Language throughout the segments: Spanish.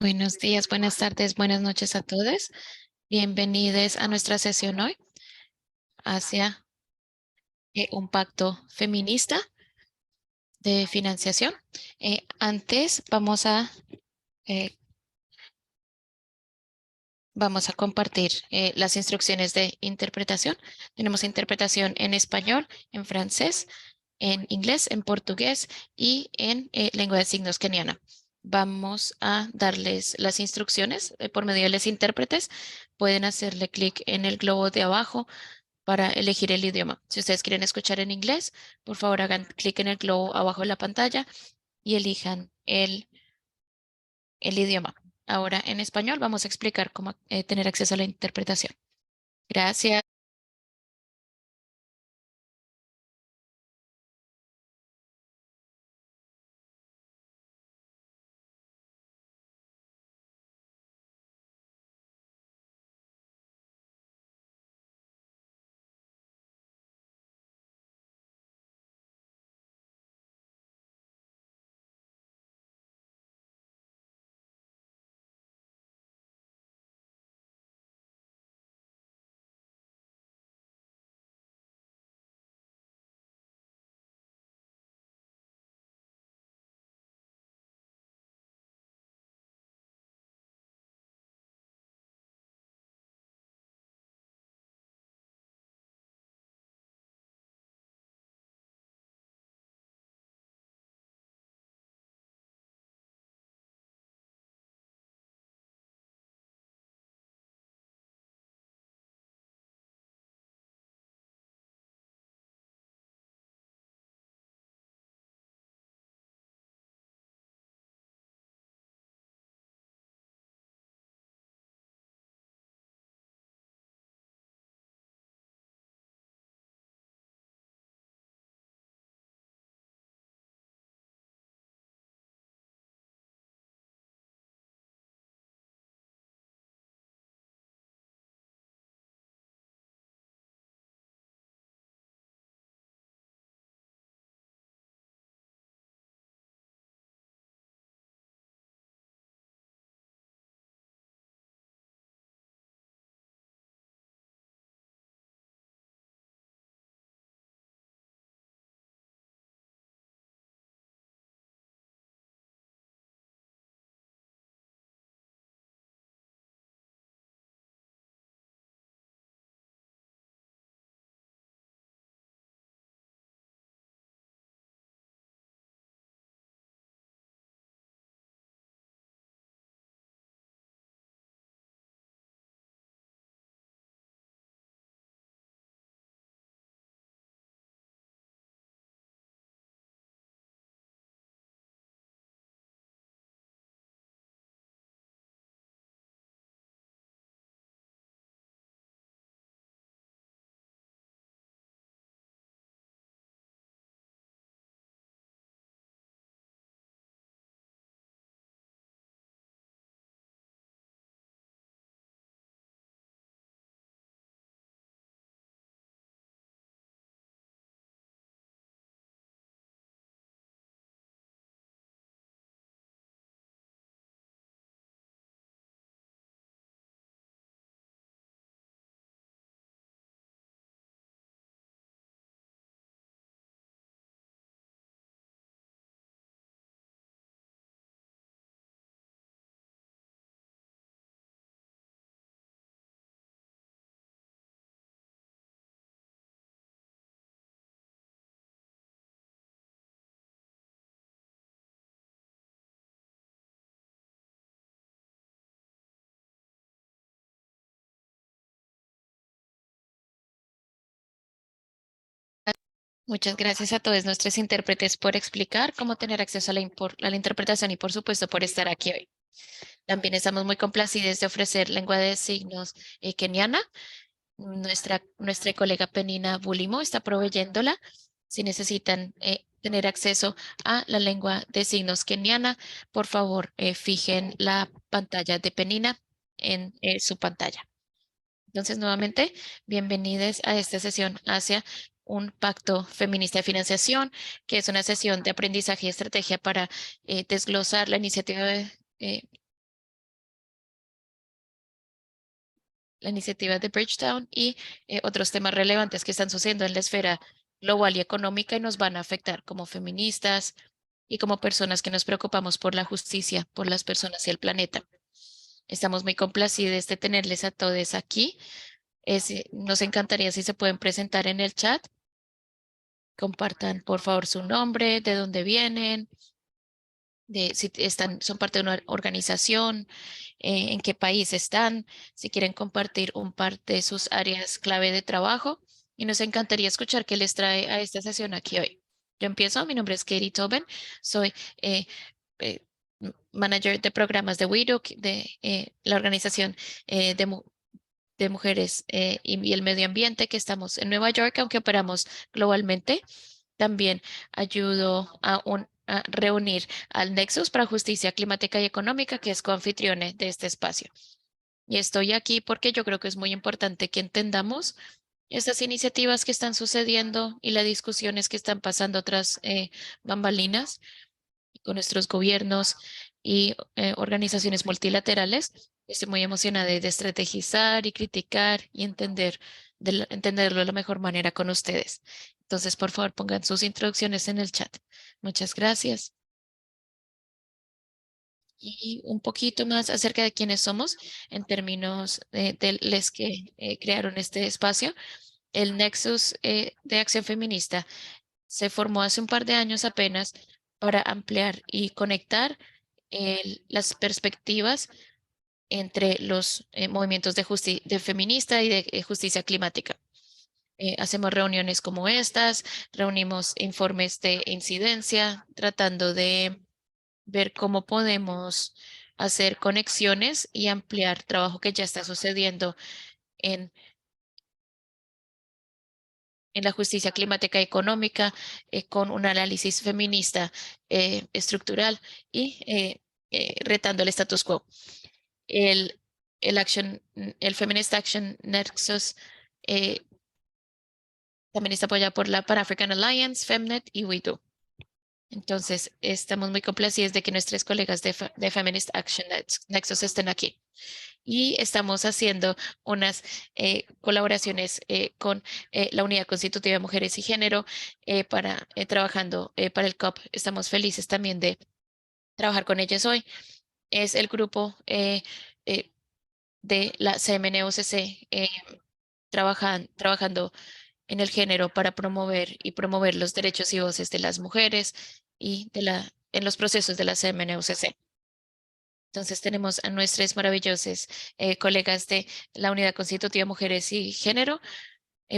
Buenos días, buenas tardes, buenas noches a todos. Bienvenidos a nuestra sesión hoy hacia un pacto feminista de financiación. Antes eh, vamos a compartir las instrucciones de interpretación. Tenemos interpretación en español, en francés, en inglés, en portugués y en lengua de signos keniana. Vamos a darles las instrucciones por medio de los intérpretes. Pueden hacerle clic en el globo de abajo para elegir el idioma. Si ustedes quieren escuchar en inglés, por favor hagan clic en el globo abajo de la pantalla y elijan el idioma. Ahora en español vamos a explicar cómo tener acceso a la interpretación. Gracias. Muchas gracias a todos nuestros intérpretes por explicar cómo tener acceso a a la interpretación y por supuesto por estar aquí hoy. También estamos muy complacidos de ofrecer lengua de signos keniana. Nuestra colega Penina Bulimo está proveyéndola. Si necesitan tener acceso a la lengua de signos keniana, por favor, fijen la pantalla de Penina en su pantalla. Entonces, nuevamente, bienvenidos a esta sesión hacia un pacto feminista de financiación, que es una sesión de aprendizaje y estrategia para desglosar la iniciativa la iniciativa de Bridgetown y otros temas relevantes que están sucediendo en la esfera global y económica y nos van a afectar como feministas y como personas que nos preocupamos por la justicia, por las personas y el planeta. Estamos muy complacidos de tenerles a todos aquí. Nos encantaría si se pueden presentar en el chat. Compartan, por favor, su nombre, de dónde vienen, de si son parte de una organización, en qué país están, si quieren compartir un par de sus áreas clave de trabajo. Y nos encantaría escuchar qué les trae a esta sesión aquí hoy. Yo empiezo, mi nombre es Katie Tobin, soy eh, eh, manager de programas de WIDOC, de la organización de mujeres y el medio ambiente que estamos en Nueva York, aunque operamos globalmente. También ayudo a reunir al Nexus para Justicia Climática y Económica, que es coanfitrione de este espacio. Y estoy aquí porque yo creo que es muy importante que entendamos estas iniciativas que están sucediendo y las discusiones que están pasando tras bambalinas con nuestros gobiernos y organizaciones multilaterales. Estoy muy emocionada de estrategizar y criticar y entenderlo de la mejor manera con ustedes. Entonces, por favor, pongan sus introducciones en el chat. Muchas gracias. Y un poquito más acerca de quiénes somos en términos de los que crearon este espacio. El Nexus de Acción Feminista se formó hace un par de años apenas para ampliar y conectar las perspectivas entre los movimientos de feminista y de justicia climática. Hacemos reuniones como estas, reunimos informes de incidencia, tratando de ver cómo podemos hacer conexiones y ampliar trabajo que ya está sucediendo en, en la justicia climática y económica, con un análisis feminista estructural y retando el status quo. El, el Feminist Action Nexus eh, también está apoyado por la Pan African Alliance, Femnet y WeDo. Entonces, estamos muy complacidos de que nuestros colegas de Feminist Action Nexus estén aquí. Y estamos haciendo unas colaboraciones con la Unidad Constitutiva de Mujeres y Género para trabajando para el COP. Estamos felices también de trabajar con ellas hoy. Es el grupo eh, de la CMNOCC trabajando en el género para promover los derechos y voces de las mujeres y en los procesos de la CMNUCC. Entonces tenemos a nuestros maravillosos colegas de la Unidad Constitutiva Mujeres y Género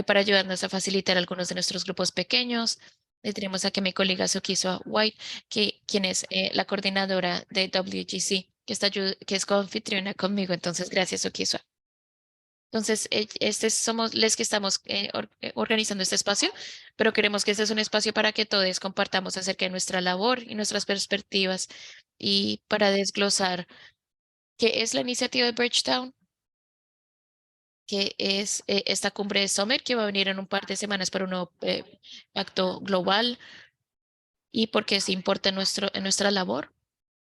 para ayudarnos a facilitar algunos de nuestros grupos pequeños. Tenemos aquí a mi colega Sokiso White, quien es la coordinadora de WGC, que es coanfitriona conmigo. Entonces, gracias, Sokiso. Entonces, somos los que estamos organizando este espacio, pero queremos que este es un espacio para que todos compartamos acerca de nuestra labor y nuestras perspectivas y para desglosar qué es la iniciativa de Bridgetown, qué es esta cumbre de Summit que va a venir en un par de semanas para un nuevo pacto global y por qué se importa en nuestra labor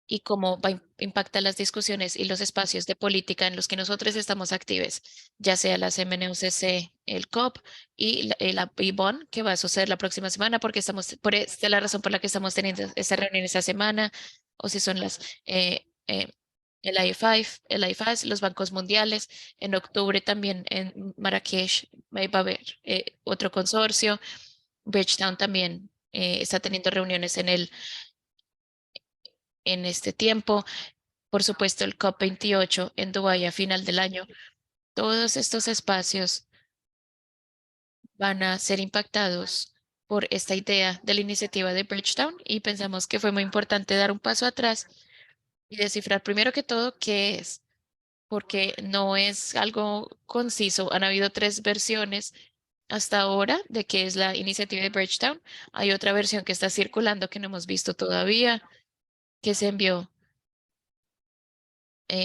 y cómo impacta las discusiones y los espacios de política en los que nosotros estamos activos, ya sea la CMNUCC, el COP y la IBON, que va a suceder la próxima semana, porque esta es la razón por la que estamos teniendo esta reunión esta semana, o si son el I5, el IFAS, los bancos mundiales. En octubre también en Marrakech va a haber otro consorcio. Bridgetown también está teniendo reuniones en este tiempo. Por supuesto, el COP28 en Dubái a final del año. Todos estos espacios van a ser impactados por esta idea de la iniciativa de Bridgetown y pensamos que fue muy importante dar un paso atrás y descifrar primero que todo qué es, porque no es algo conciso. Han habido tres versiones hasta ahora de qué es la iniciativa de Bridgetown. Hay otra versión que está circulando que no hemos visto todavía, que se envió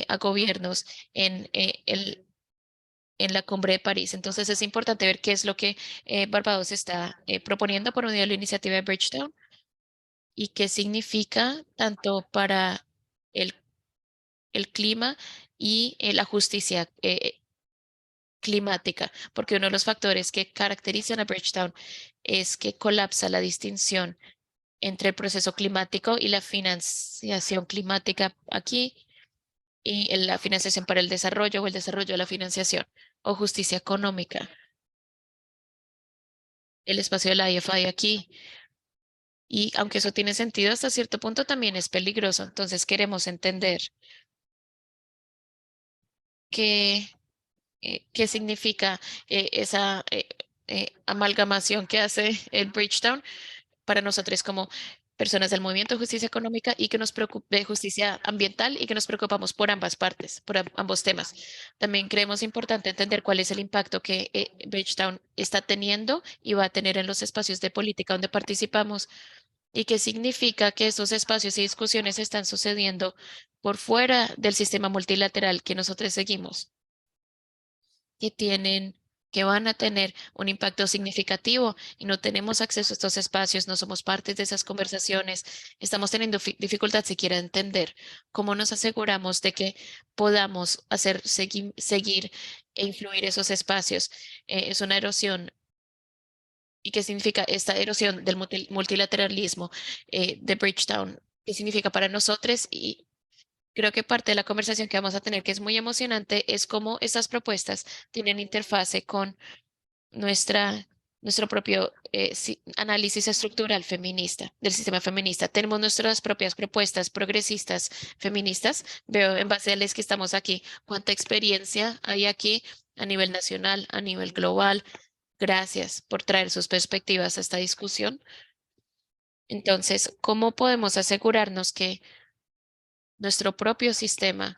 a gobiernos en en la cumbre de París. Entonces es importante ver qué es lo que Barbados está proponiendo por medio de la iniciativa de Bridgetown y qué significa tanto para el, el clima y la justicia. climática, porque uno de los factores que caracterizan a Bridgetown es que colapsa la distinción entre el proceso climático y la financiación climática aquí y la financiación para el desarrollo o el desarrollo de la financiación o justicia económica. El espacio de la IFI aquí. Y aunque eso tiene sentido hasta cierto punto, también es peligroso. Entonces queremos entender qué, qué significa esa amalgamación que hace el Bridgetown para nosotros como personas del movimiento de justicia económica y que nos preocupe de justicia ambiental y que nos preocupamos por ambas partes, por ambos temas. También creemos importante entender cuál es el impacto que Bridgetown está teniendo y va a tener en los espacios de política donde participamos y qué significa que estos espacios y discusiones están sucediendo por fuera del sistema multilateral que nosotros seguimos, que tienen, que van a tener un impacto significativo y no tenemos acceso a estos espacios, no somos parte de esas conversaciones, estamos teniendo dificultad siquiera de entender cómo nos aseguramos de que podamos hacer seguir e influir esos espacios. Es una erosión. ¿Y qué significa esta erosión del multilateralismo de Bridgetown? ¿Qué significa para nosotros? Y creo que parte de la conversación que vamos a tener, que es muy emocionante, es cómo estas propuestas tienen interfase con nuestra, nuestro propio análisis estructural feminista, del sistema feminista. Tenemos nuestras propias propuestas progresistas feministas. Veo en base a las que estamos aquí, cuánta experiencia hay aquí a nivel nacional, a nivel global. Gracias por traer sus perspectivas a esta discusión. Entonces, ¿cómo podemos asegurarnos que nuestro propio sistema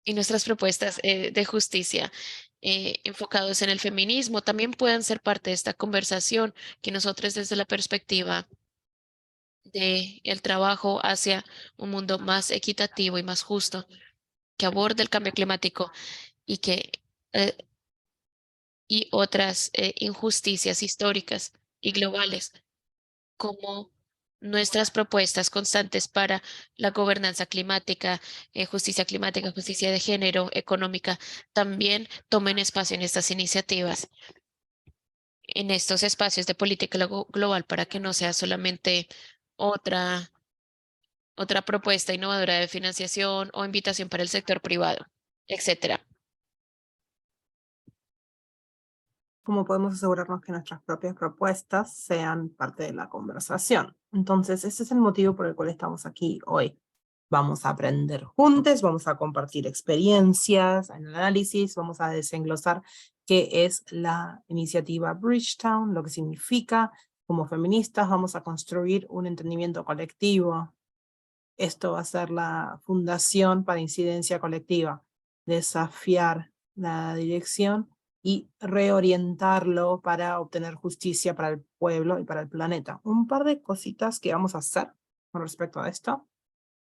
y nuestras propuestas de justicia enfocados en el feminismo también puedan ser parte de esta conversación, que nosotros desde la perspectiva de el trabajo hacia un mundo más equitativo y más justo, que aborde el cambio climático y que eh, y otras injusticias históricas y globales, como nuestras propuestas constantes para la gobernanza climática, justicia de género, económica, también tomen espacio en estas iniciativas, en estos espacios de política global, para que no sea solamente otra, otra propuesta innovadora de financiación o invitación para el sector privado, etcétera. Cómo podemos asegurarnos que nuestras propias propuestas sean parte de la conversación. Entonces, ese es el motivo por el cual estamos aquí hoy. Vamos a aprender juntos, vamos a compartir experiencias, análisis, vamos a desenglosar qué es la iniciativa Bridgetown, lo que significa. Como feministas vamos a construir un entendimiento colectivo. Esto va a ser la fundación para incidencia colectiva, desafiar la dirección y reorientarlo para obtener justicia para el pueblo y para el planeta. Un par de cositas que vamos a hacer con respecto a esto.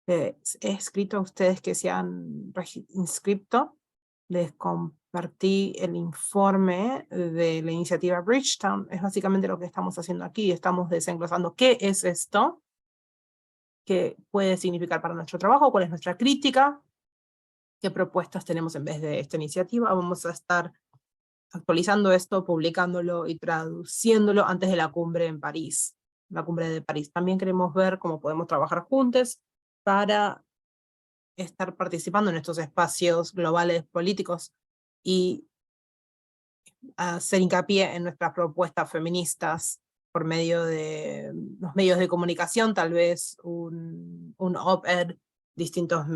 He escrito a ustedes que se han inscrito. Les compartí el informe de la iniciativa Bridgetown. Es básicamente lo que estamos haciendo aquí. Estamos desenglosando qué es esto, qué puede significar para nuestro trabajo, cuál es nuestra crítica, qué propuestas tenemos en vez de esta iniciativa. Vamos a estar actualizando esto, publicándolo y traduciéndolo antes de la cumbre en París, la cumbre de París. También queremos ver cómo podemos trabajar juntos para estar participando en estos espacios globales políticos y hacer hincapié en nuestras propuestas feministas por medio de los medios de comunicación, tal vez un op-ed, distintos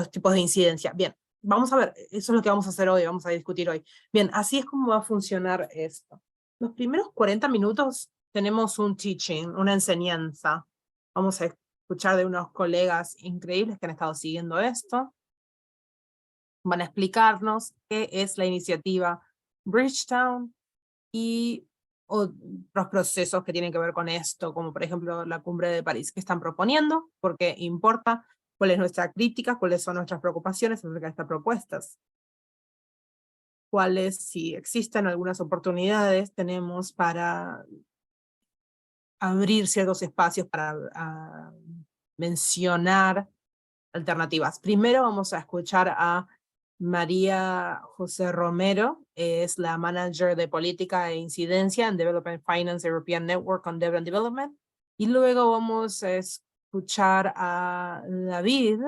tipos de incidencia. Bien, vamos a ver, eso es lo que vamos a hacer hoy, vamos a discutir hoy. Bien, así es como va a funcionar esto. Los primeros 40 minutos tenemos un teaching, una enseñanza. Vamos a escuchar de unos colegas increíbles que han estado siguiendo esto. Van a explicarnos qué es la iniciativa Bridgetown y otros procesos que tienen que ver con esto, como por ejemplo la cumbre de París, que están proponiendo, por qué importa, cuál es nuestra crítica, cuáles son nuestras preocupaciones acerca de estas propuestas, cuáles, si existen algunas oportunidades, tenemos para abrir ciertos espacios para mencionar alternativas. Primero vamos a escuchar a María José Romero es la Manager de Política e Incidencia en Development Finance European Network on Development Development. Y luego vamos a escuchar a David.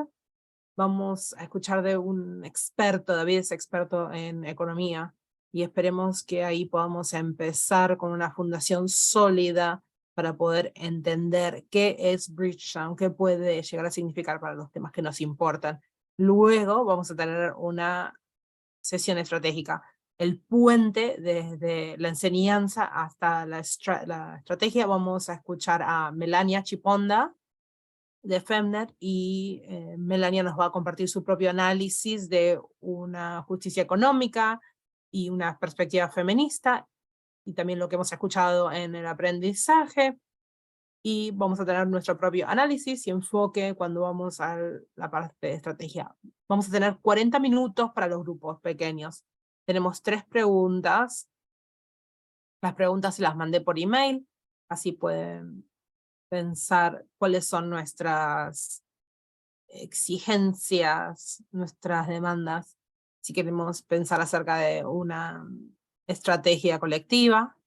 Vamos a escuchar de un experto. David es experto en economía. Y esperemos que ahí podamos empezar con una fundación sólida para poder entender qué es Bridgetown, qué puede llegar a significar para los temas que nos importan. Luego vamos a tener una sesión estratégica, el puente desde la enseñanza hasta la estrategia. Vamos a escuchar a Melania Chiponda de Femnet y Melania nos va a compartir su propio análisis de una justicia económica y una perspectiva feminista y también lo que hemos escuchado en el aprendizaje. Y vamos a tener nuestro propio análisis y enfoque cuando vamos a la parte de estrategia. Vamos a tener 40 minutos para los grupos pequeños. Tenemos 3 preguntas. Las preguntas se las mandé por email, así pueden pensar cuáles son nuestras exigencias, nuestras demandas, si queremos pensar acerca de una estrategia colectiva,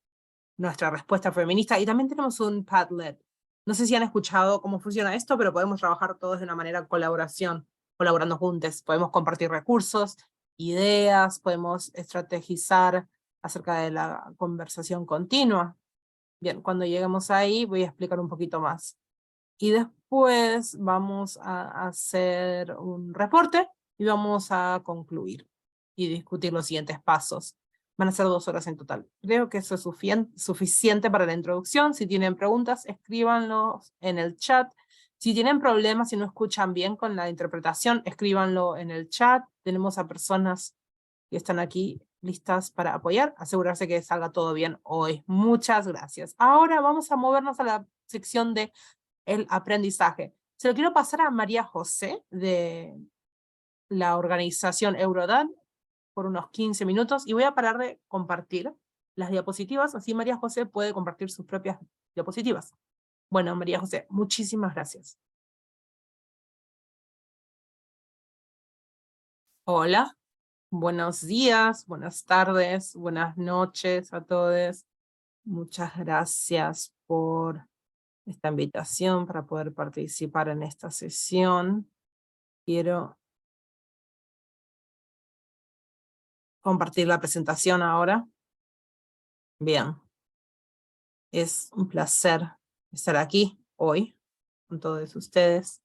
nuestra respuesta feminista, y también tenemos un Padlet. No sé si han escuchado cómo funciona esto, pero podemos trabajar todos de una manera colaborando juntos. Podemos compartir recursos, ideas, podemos estrategizar acerca de la conversación continua. Bien, cuando lleguemos ahí voy a explicar un poquito más. Y después vamos a hacer un reporte y vamos a concluir y discutir los siguientes pasos. Van a ser 2 horas en total. Creo que eso es suficiente para la introducción. Si tienen preguntas, escríbanlos en el chat. Si tienen problemas, si no escuchan bien con la interpretación, escríbanlo en el chat. Tenemos a personas que están aquí listas para apoyar, asegurarse que salga todo bien hoy. Muchas gracias. Ahora vamos a movernos a la sección de el aprendizaje. Se lo quiero pasar a María José de la organización Eurodan por unos 15 minutos y voy a parar de compartir las diapositivas, así María José puede compartir sus propias diapositivas. Bueno, María José, muchísimas gracias. Hola, buenos días, buenas tardes, buenas noches a todos. Muchas gracias por esta invitación para poder participar en esta sesión. Quiero compartir la presentación ahora. Bien, es un placer estar aquí hoy con todos ustedes.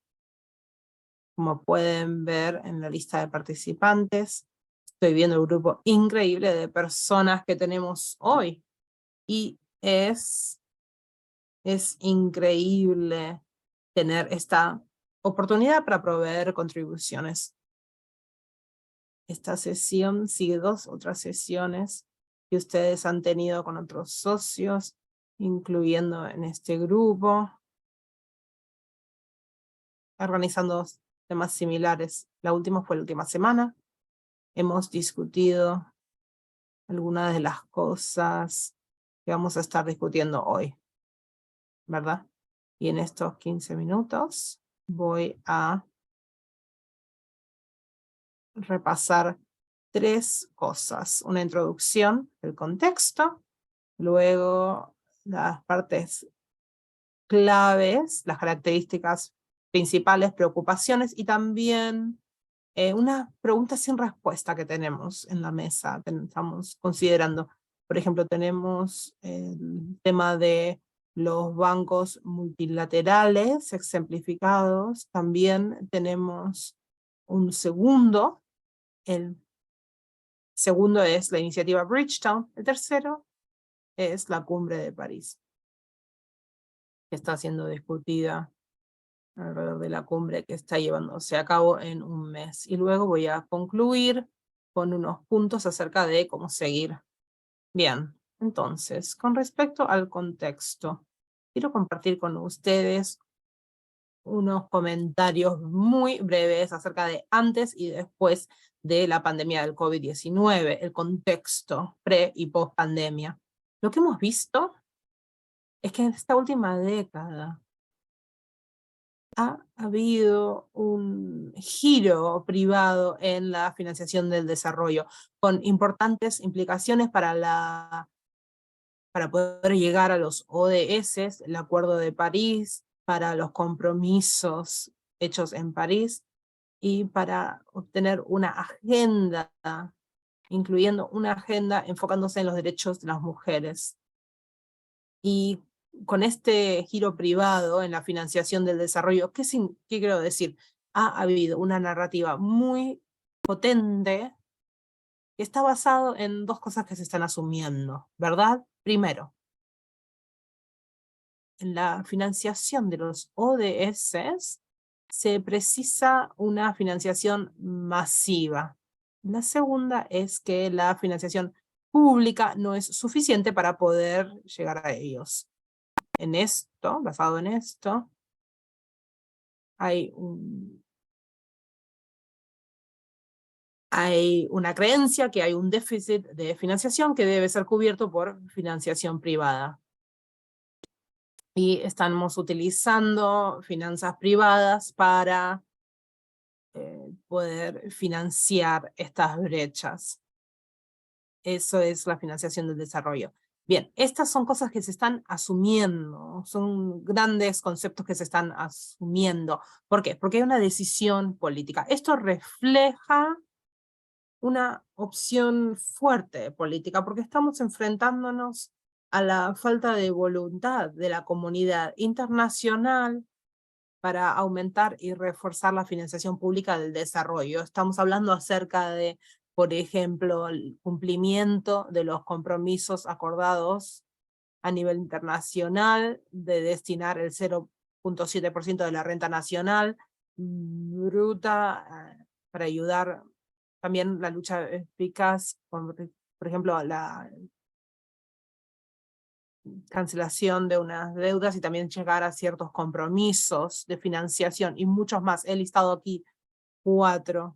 Como pueden ver en la lista de participantes, estoy viendo un grupo increíble de personas que tenemos hoy. Y es increíble tener esta oportunidad para proveer contribuciones. Esta sesión sigue 2 otras sesiones que ustedes han tenido con otros socios, incluyendo en este grupo, organizando temas similares. La última fue la última semana. Hemos discutido algunas de las cosas que vamos a estar discutiendo hoy, ¿verdad? Y en estos 15 minutos voy a repasar 3 cosas. Una introducción, el contexto, luego las partes claves, las características principales, preocupaciones y también unas preguntas sin respuesta que tenemos en la mesa, estamos considerando. Por ejemplo, tenemos el tema de los bancos multilaterales exemplificados. También tenemos un segundo. El segundo es la iniciativa Bridgetown. El tercero es la cumbre de París, que está siendo discutida alrededor de la cumbre que está llevándose a cabo en un mes. Y luego voy a concluir con unos puntos acerca de cómo seguir. Bien, entonces, con respecto al contexto, quiero compartir con ustedes unos comentarios muy breves acerca de antes y después de la pandemia del COVID-19, el contexto pre y post pandemia. Lo que hemos visto es que en esta última década ha habido un giro privado en la financiación del desarrollo, con importantes implicaciones para poder llegar a los ODS, el Acuerdo de París, para los compromisos hechos en París, y para obtener una agenda, incluyendo una agenda enfocándose en los derechos de las mujeres. Y con este giro privado en la financiación del desarrollo, ¿qué quiero decir? Ha habido una narrativa muy potente que está basado en dos cosas que se están asumiendo, ¿verdad? Primero, en la financiación de los ODS se precisa una financiación masiva. La segunda es que la financiación pública no es suficiente para poder llegar a ellos. En esto, basado en esto, hay una creencia que hay un déficit de financiación que debe ser cubierto por financiación privada. Y estamos utilizando finanzas privadas para poder financiar estas brechas. Eso es la financiación del desarrollo. Bien, estas son cosas que se están asumiendo, son grandes conceptos que se están asumiendo. ¿Por qué? Porque hay una decisión política. Esto refleja una opción fuerte política, porque estamos enfrentándonos a la falta de voluntad de la comunidad internacional para aumentar y reforzar la financiación pública del desarrollo. Estamos hablando acerca de, por ejemplo, el cumplimiento de los compromisos acordados a nivel internacional de destinar el 0,7% de la renta nacional bruta para ayudar también la lucha eficaz, por ejemplo, la cancelación de unas deudas y también llegar a ciertos compromisos de financiación y muchos más. He listado aquí 4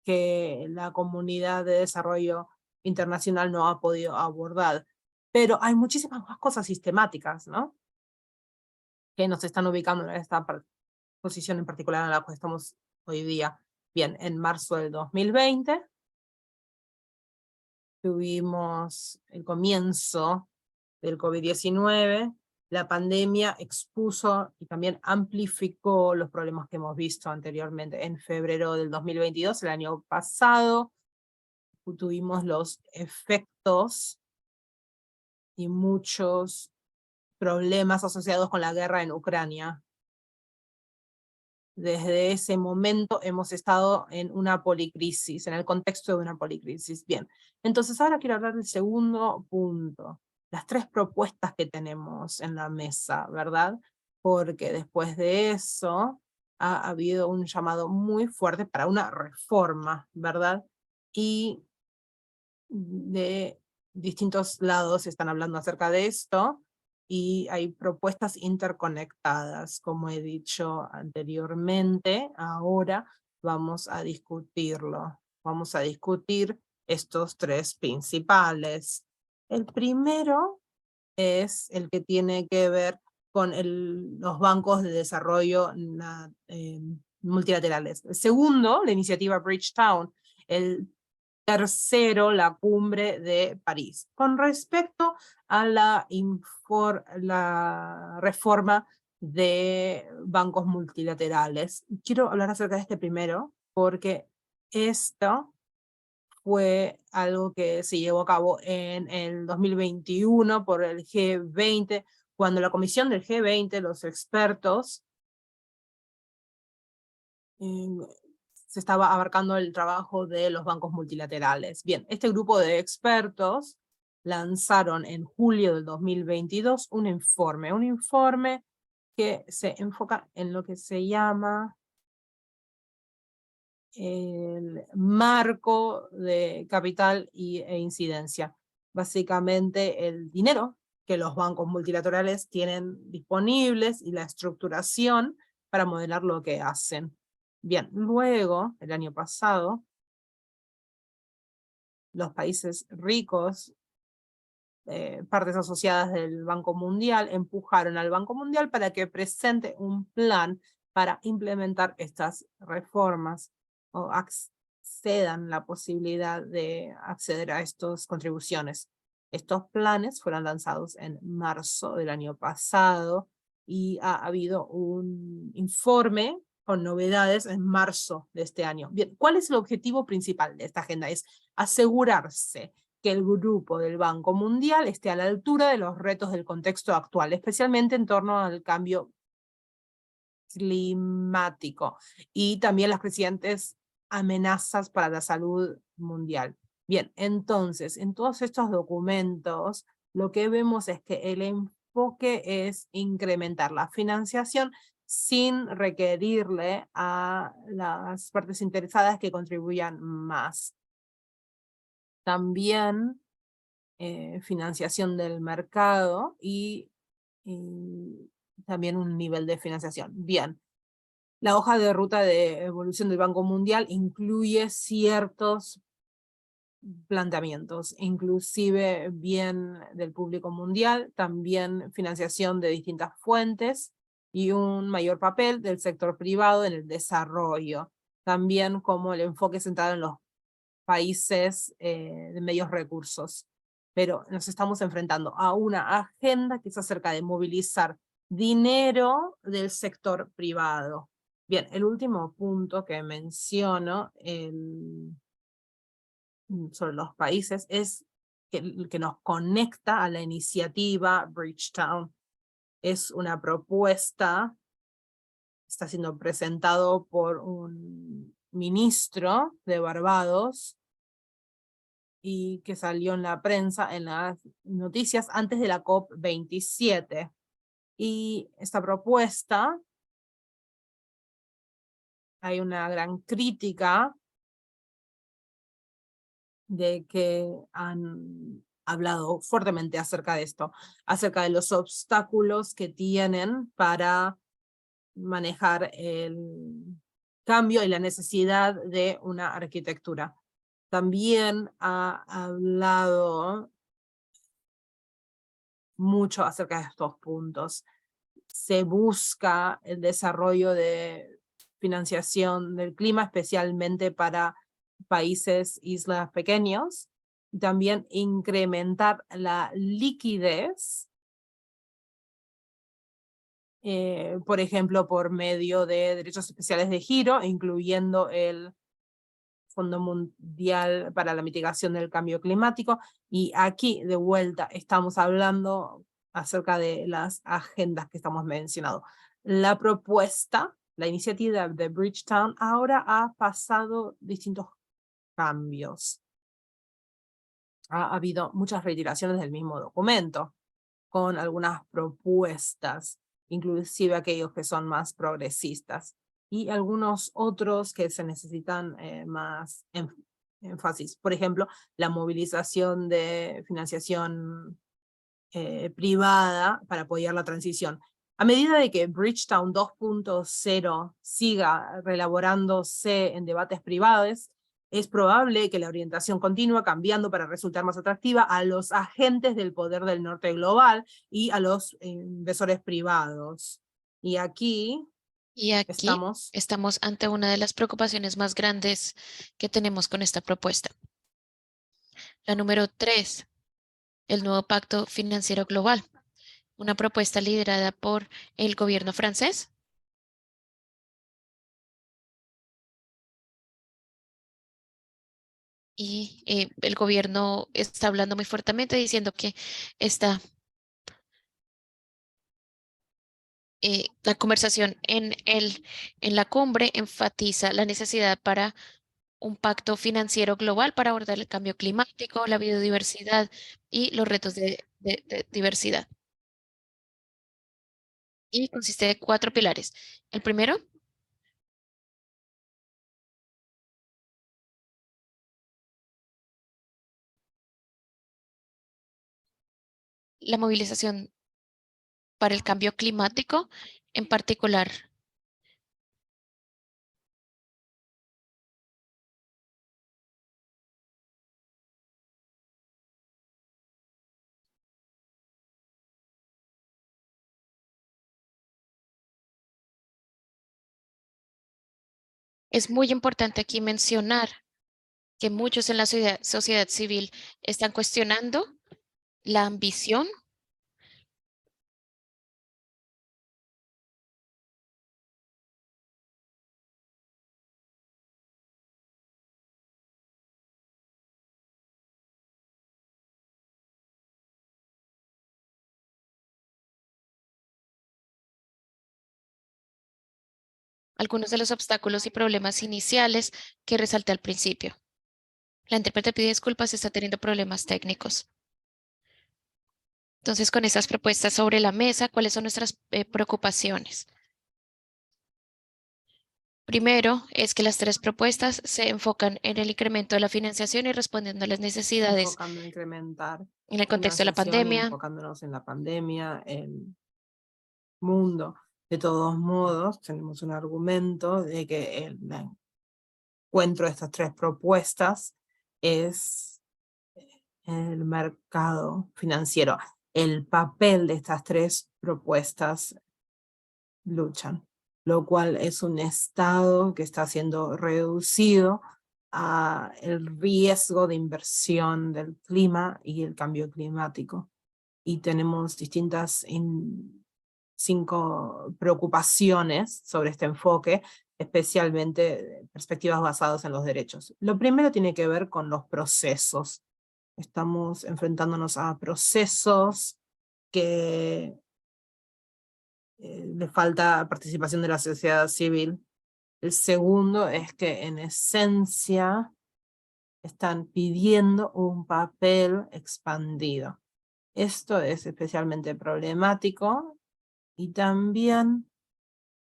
que la comunidad de desarrollo internacional no ha podido abordar. Pero hay muchísimas más cosas sistemáticas, ¿no? Que nos están ubicando en esta posición en particular en la que estamos hoy día. Bien, en marzo del 2020 tuvimos el comienzo del COVID-19, la pandemia expuso y también amplificó los problemas que hemos visto anteriormente. En febrero del 2022, el año pasado, tuvimos los efectos y muchos problemas asociados con la guerra en Ucrania. Desde ese momento hemos estado en una policrisis, en el contexto de una policrisis. Bien, entonces ahora quiero hablar del segundo punto, las 3 propuestas que tenemos en la mesa, ¿verdad? Porque después de eso ha habido un llamado muy fuerte para una reforma, ¿verdad? Y de distintos lados están hablando acerca de esto, y hay propuestas interconectadas, como he dicho anteriormente. Ahora vamos a discutirlo. Vamos a discutir estos 3 principales. El primero es el que tiene que ver con los bancos de desarrollo multilaterales. El segundo, la iniciativa Bridgetown. El tercero, la cumbre de París. Con respecto a la reforma de bancos multilaterales, quiero hablar acerca de este primero, porque esto fue algo que se llevó a cabo en el 2021 por el G20, cuando la comisión del G20, los expertos, se estaba abarcando el trabajo de los bancos multilaterales. Bien, este grupo de expertos lanzaron en julio del 2022 un informe que se enfoca en lo que se llama el marco de capital e incidencia. Básicamente el dinero que los bancos multilaterales tienen disponibles y la estructuración para modelar lo que hacen. Bien, luego, el año pasado, los países ricos, partes asociadas del Banco Mundial, empujaron al Banco Mundial para que presente un plan para implementar estas reformas o accedan la posibilidad de acceder a estas contribuciones. Estos planes fueron lanzados en marzo del año pasado y ha habido un informe con novedades en marzo de este año. Bien, ¿cuál es el objetivo principal de esta agenda? Es asegurarse que el grupo del Banco Mundial esté a la altura de los retos del contexto actual, especialmente en torno al cambio climático y también las crecientes amenazas para la salud mundial. Bien, entonces, en todos estos documentos, lo que vemos es que el enfoque es incrementar la financiación sin requerirle a las partes interesadas que contribuyan más. También financiación del mercado y también un nivel de financiación. Bien, la hoja de ruta de evolución del Banco Mundial incluye ciertos planteamientos, inclusive bien del público mundial, también financiación de distintas fuentes y un mayor papel del sector privado en el desarrollo, también como el enfoque centrado en los países de medios recursos. Pero nos estamos enfrentando a una agenda que es acerca de movilizar dinero del sector privado. Bien, el último punto que menciono sobre los países es que nos conecta a la iniciativa Bridgetown. Es una propuesta, está siendo presentado por un ministro de Barbados y que salió en la prensa, en las noticias, antes de la COP27. Y esta propuesta, hay una gran crítica de que han hablado fuertemente acerca de esto, acerca de los obstáculos que tienen para manejar el cambio y la necesidad de una arquitectura. También ha hablado mucho acerca de estos puntos. Se busca el desarrollo de financiación del clima, especialmente para países, islas pequeños, y también incrementar la liquidez, por ejemplo, por medio de derechos especiales de giro, incluyendo el Fondo Mundial para la Mitigación del Cambio Climático. Y aquí, de vuelta, estamos hablando acerca de las agendas que estamos mencionando. La propuesta, la iniciativa de Bridgetown, ahora ha pasado distintos cambios. Ha habido muchas retiraciones del mismo documento, con algunas propuestas, inclusive aquellos que son más progresistas, y algunos otros que se necesitan más énfasis. Por ejemplo, la movilización de financiación privada para apoyar la transición. A medida de que Bridgetown 2.0 siga reelaborándose en debates privados, es probable que la orientación continúe cambiando para resultar más atractiva a los agentes del poder del norte global y a los inversores privados. Y aquí Y aquí estamos. estamos ante una de las preocupaciones más grandes que tenemos con esta propuesta. La número 3, el nuevo Pacto Financiero Global, una propuesta liderada por el gobierno francés. Y el gobierno está hablando muy fuertemente diciendo que la conversación en la cumbre enfatiza la necesidad para un pacto financiero global para abordar el cambio climático, la biodiversidad y los retos de diversidad. Y consiste de 4 pilares. El primero, la movilización para el cambio climático, en particular Es muy importante aquí mencionar que muchos en la sociedad civil están cuestionando la ambición algunos de los obstáculos y problemas iniciales que resalté al principio. La intérprete pide disculpas si está teniendo problemas técnicos. Entonces, con estas propuestas sobre la mesa, ¿cuáles son nuestras preocupaciones? Primero, es que las tres propuestas se enfocan en el incremento de la financiación y respondiendo a las necesidades Enfocando en incrementar en el contexto de la financiación y pandemia. enfocándonos en la pandemia, el mundo. De todos modos, tenemos un argumento de que el encuentro de estas tres propuestas es el mercado financiero. El papel de estas tres propuestas luchan, lo cual es un estado que está siendo reducido a el riesgo de inversión del clima y el cambio climático. Y tenemos distintas 5 preocupaciones sobre este enfoque, especialmente perspectivas basadas en los derechos. Lo primero tiene que ver con los procesos. Estamos enfrentándonos a procesos que le falta participación de la sociedad civil. El segundo es que en esencia están pidiendo un papel expandido. Esto es especialmente problemático y también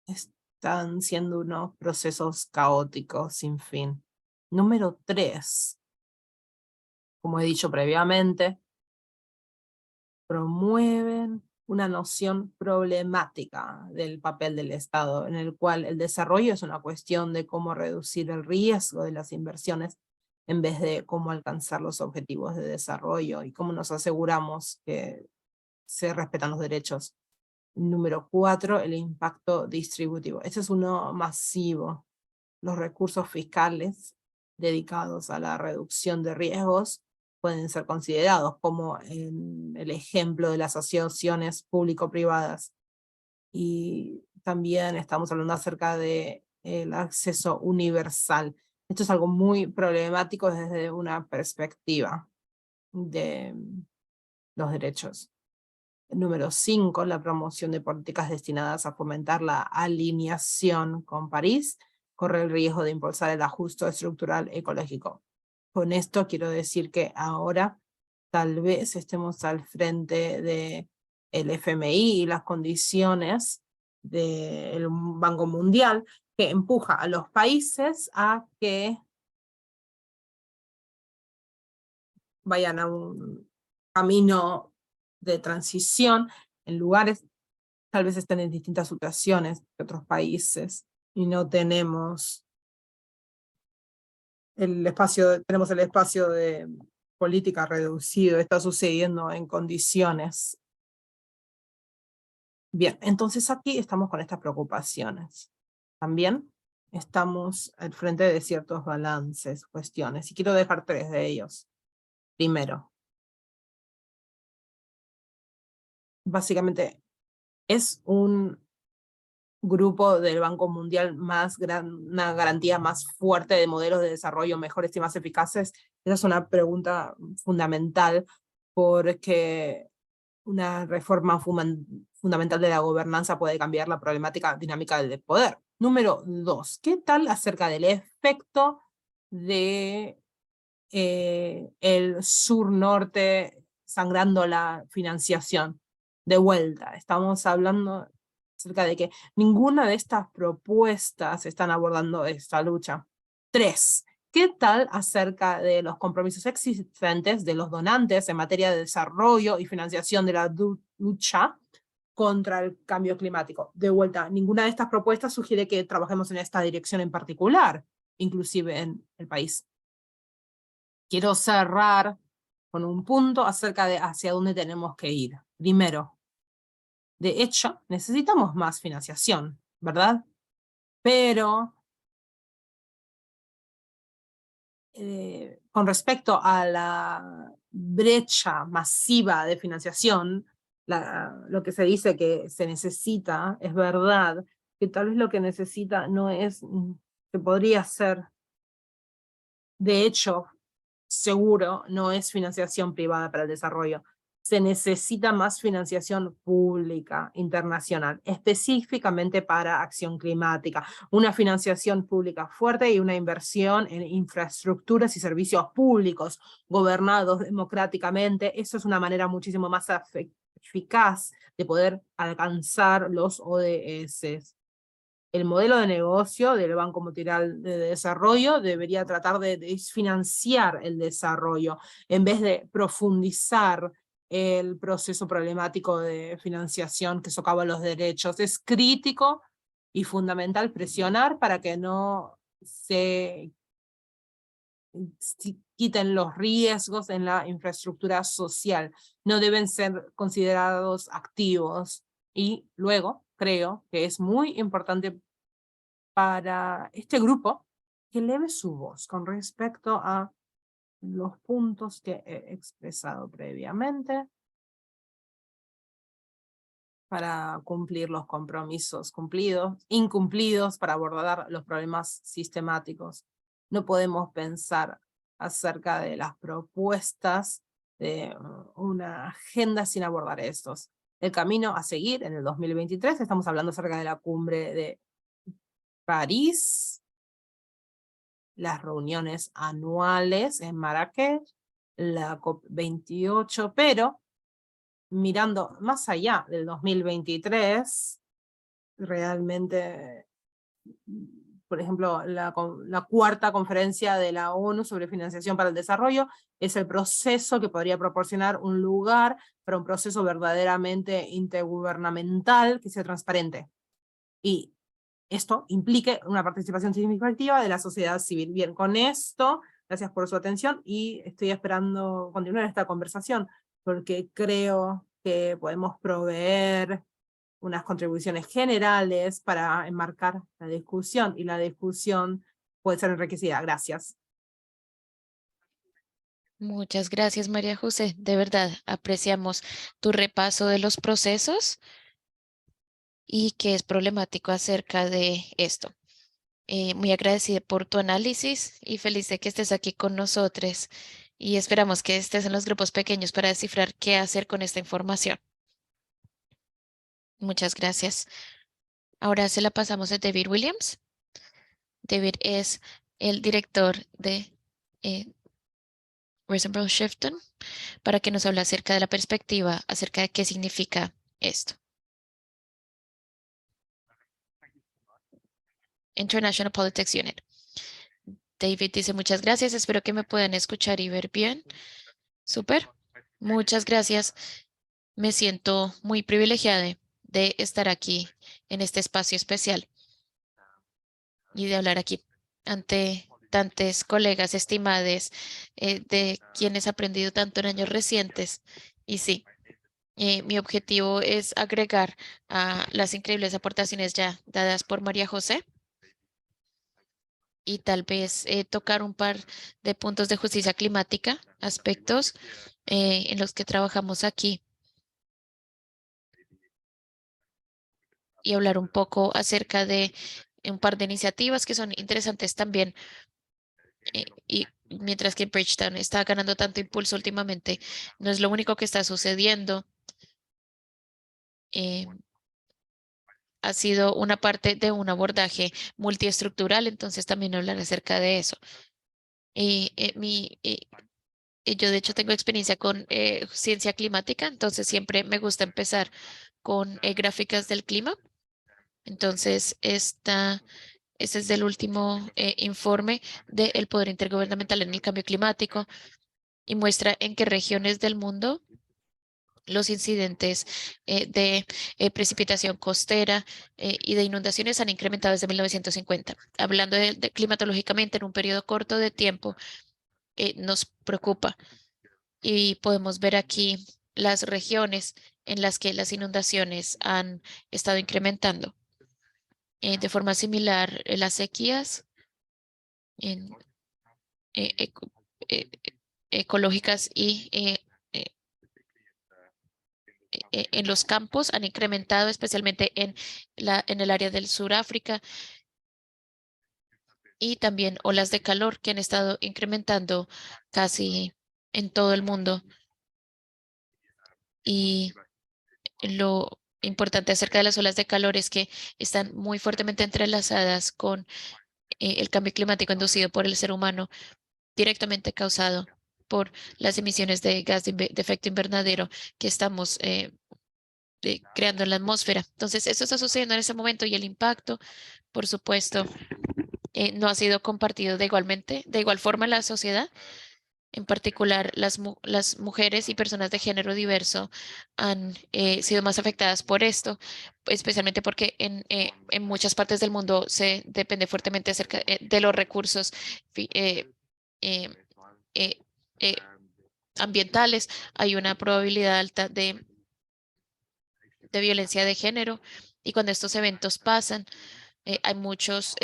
están siendo unos procesos caóticos sin fin. Número 3, como he dicho previamente, promueven una noción problemática del papel del Estado, en el cual el desarrollo es una cuestión de cómo reducir el riesgo de las inversiones en vez de cómo alcanzar los objetivos de desarrollo y cómo nos aseguramos que se respetan los derechos. Número 4, el impacto distributivo. Este es uno masivo. Los recursos fiscales dedicados a la reducción de riesgos pueden ser considerados como en el ejemplo de las asociaciones público-privadas. Y también estamos hablando acerca del acceso universal. Esto es algo muy problemático desde una perspectiva de los derechos. Número 5, la promoción de políticas destinadas a fomentar la alineación con París, corre el riesgo de impulsar el ajuste estructural ecológico. Con esto quiero decir que ahora tal vez estemos al frente del FMI y las condiciones del Banco Mundial que empuja a los países a que vayan a un camino de transición en lugares, tal vez estén en distintas situaciones que otros países y no tenemos tenemos el espacio de política reducido, está sucediendo en condiciones. Bien, entonces aquí estamos con estas preocupaciones. También estamos al frente de ciertos balances, cuestiones, y quiero dejar 3 de ellos. Primero, básicamente es un grupo del Banco Mundial una garantía más fuerte de modelos de desarrollo mejores y más eficaces. Esa es una pregunta fundamental porque una reforma fundamental de la gobernanza puede cambiar la problemática dinámica del poder. Número 2, ¿qué tal acerca del efecto de el sur-norte sangrando la financiación? De vuelta, estamos hablando acerca de que ninguna de estas propuestas están abordando esta lucha. 3, ¿qué tal acerca de los compromisos existentes de los donantes en materia de desarrollo y financiación de la lucha contra el cambio climático? De vuelta, ninguna de estas propuestas sugiere que trabajemos en esta dirección en particular, inclusive en el país. Quiero cerrar con un punto acerca de hacia dónde tenemos que ir. Primero, de hecho, necesitamos más financiación, ¿verdad? Pero con respecto a la brecha masiva de financiación, lo que se dice que se necesita, es verdad, que tal vez lo que necesita no es, que podría ser, de hecho, seguro, no es financiación privada para el desarrollo. Se necesita más financiación pública internacional, específicamente para acción climática, una financiación pública fuerte y una inversión en infraestructuras y servicios públicos gobernados democráticamente. Eso es una manera muchísimo más eficaz de poder alcanzar los ODS. El modelo de negocio del Banco Mundial de Desarrollo debería tratar de financiar el desarrollo en vez de profundizar el proceso problemático de financiación que socava los derechos. Es crítico y fundamental presionar para que no se quiten los riesgos en la infraestructura social. No deben ser considerados activos. Y luego, creo que es muy importante para este grupo que eleve su voz con respecto a los puntos que he expresado previamente para cumplir los compromisos incumplidos, para abordar los problemas sistemáticos. No podemos pensar acerca de las propuestas de una agenda sin abordar estos. El camino a seguir en el 2023, estamos hablando acerca de la cumbre de París, las reuniones anuales en Marrakech, la COP28, pero mirando más allá del 2023, realmente, por ejemplo, la cuarta conferencia de la ONU sobre financiación para el desarrollo es el proceso que podría proporcionar un lugar para un proceso verdaderamente intergubernamental que sea transparente. Y esto implique una participación significativa de la sociedad civil. Bien, con esto, gracias por su atención y estoy esperando continuar esta conversación porque creo que podemos proveer unas contribuciones generales para enmarcar la discusión y la discusión puede ser enriquecida. Gracias. Muchas gracias, María José. De verdad, apreciamos tu repaso de los procesos y que es problemático acerca de esto. Muy agradecida por tu análisis y feliz de que estés aquí con nosotros y esperamos que estés en los grupos pequeños para descifrar qué hacer con esta información. Muchas gracias. Ahora se la pasamos a David Williams. David es el director de Rosenberg Shifton para que nos hable acerca de la perspectiva, acerca de qué significa esto. International Politics Unit. David dice muchas gracias, espero que me puedan escuchar y ver bien. Súper, muchas gracias. Me siento muy privilegiada de estar aquí en este espacio especial y de hablar aquí ante tantos colegas estimados de quienes he aprendido tanto en años recientes. Y sí, mi objetivo es agregar a las increíbles aportaciones ya dadas por María José y tal vez tocar un par de puntos de justicia climática, aspectos en los que trabajamos aquí y hablar un poco acerca de un par de iniciativas que son interesantes también. Y mientras que Bridgetown está ganando tanto impulso últimamente, no es lo único que está sucediendo. eh, ha sido una parte de un abordaje multiestructural, entonces también hablar acerca de eso. Yo de hecho tengo experiencia con ciencia climática, entonces siempre me gusta empezar con gráficas del clima. Entonces, este es del último informe del Poder Intergubernamental en el Cambio Climático y muestra en qué regiones del mundo los incidentes de precipitación costera y de inundaciones han incrementado desde 1950. Hablando de climatológicamente en un periodo corto de tiempo, nos preocupa y podemos ver aquí las regiones en las que las inundaciones han estado incrementando. De forma similar, las sequías ecológicas y en los campos han incrementado, especialmente en el área del Suráfrica, y también olas de calor que han estado incrementando casi en todo el mundo. Y lo importante acerca de las olas de calor es que están muy fuertemente entrelazadas con el cambio climático inducido por el ser humano, directamente causado por las emisiones de gas de efecto invernadero que estamos creando en la atmósfera. Entonces, eso está sucediendo en ese momento y el impacto, por supuesto, no ha sido compartido de igual forma en la sociedad. En particular, las mujeres y personas de género diverso han sido más afectadas por esto, especialmente porque en muchas partes del mundo se depende fuertemente acerca de los recursos fi- eh, eh, eh, ambientales. Hay una probabilidad alta de violencia de género y cuando estos eventos pasan, hay muchos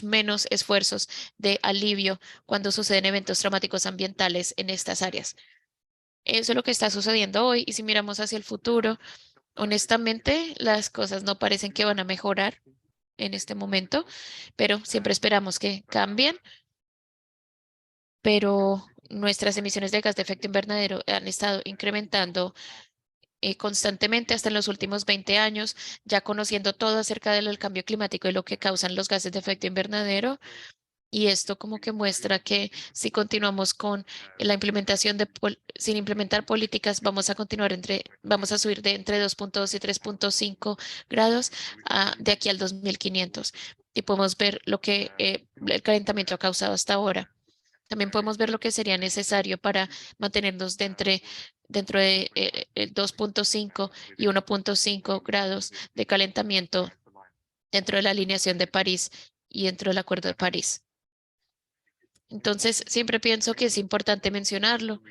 menos esfuerzos de alivio cuando suceden eventos traumáticos ambientales en estas áreas. Eso es lo que está sucediendo hoy y si miramos hacia el futuro, honestamente, las cosas no parecen que van a mejorar en este momento, pero siempre esperamos que cambien. Pero nuestras emisiones de gas de efecto invernadero han estado incrementando constantemente hasta en los últimos 20 años, ya conociendo todo acerca del cambio climático y lo que causan los gases de efecto invernadero. Y esto como que muestra que si continuamos con la implementación sin implementar políticas, vamos a subir de entre 2.2 y 3.5 grados de aquí al 2500. Y podemos ver lo que el calentamiento ha causado hasta ahora. También podemos ver lo que sería necesario para mantenernos dentro de 2.5 y 1.5 grados de calentamiento dentro de la alineación de París y dentro del Acuerdo de París. Entonces, siempre pienso que es importante mencionarlo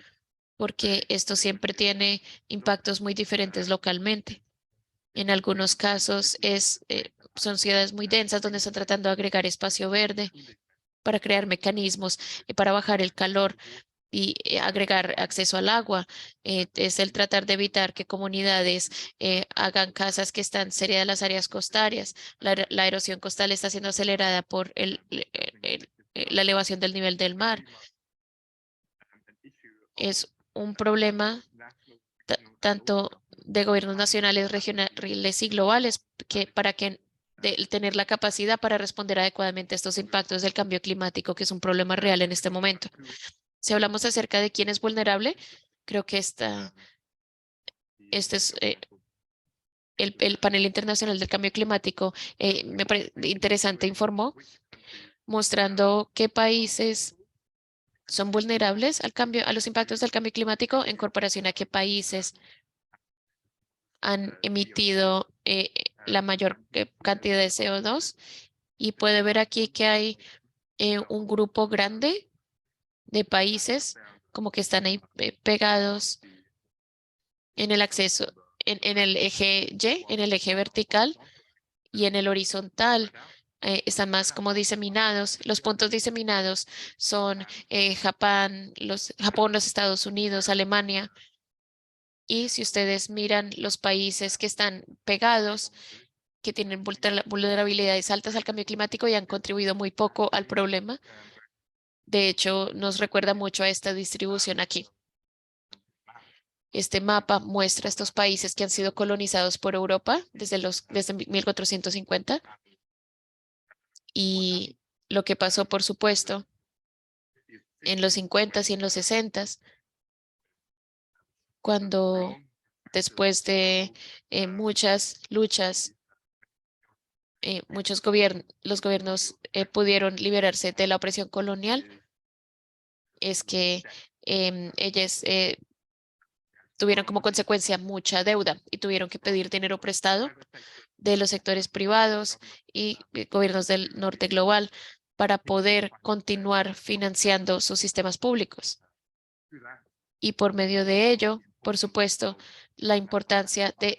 porque esto siempre tiene impactos muy diferentes localmente. En algunos casos son ciudades muy densas donde están tratando de agregar espacio verde para crear mecanismos para bajar el calor y agregar acceso al agua. Es el tratar de evitar que comunidades hagan casas que están cerca de las áreas costarias. La erosión costal está siendo acelerada por la elevación del nivel del mar. Es un problema tanto de gobiernos nacionales, regionales y globales que para que tener la capacidad para responder adecuadamente a estos impactos del cambio climático, que es un problema real en este momento. Si hablamos acerca de quién es vulnerable, creo que este es el panel internacional del cambio climático. Me parece interesante, informó, mostrando qué países son vulnerables a los impactos del cambio climático en comparación a qué países han emitido la mayor cantidad de CO2. Y puede ver aquí que hay un grupo grande de países como que están ahí pegados en el acceso, en el eje Y, en el eje vertical y en el horizontal. Están más como diseminados. Los puntos diseminados son Japón, los Estados Unidos, Alemania. Y si ustedes miran los países que están pegados, que tienen vulnerabilidades altas al cambio climático y han contribuido muy poco al problema. De hecho, nos recuerda mucho a esta distribución aquí. Este mapa muestra estos países que han sido colonizados por Europa desde 1450 y lo que pasó, por supuesto, en los 50 y en los 60, cuando después de muchas luchas, los gobiernos pudieron liberarse de la opresión colonial, es que ellos tuvieron como consecuencia mucha deuda y tuvieron que pedir dinero prestado de los sectores privados y gobiernos del norte global para poder continuar financiando sus sistemas públicos. Y por medio de ello, por supuesto, la importancia de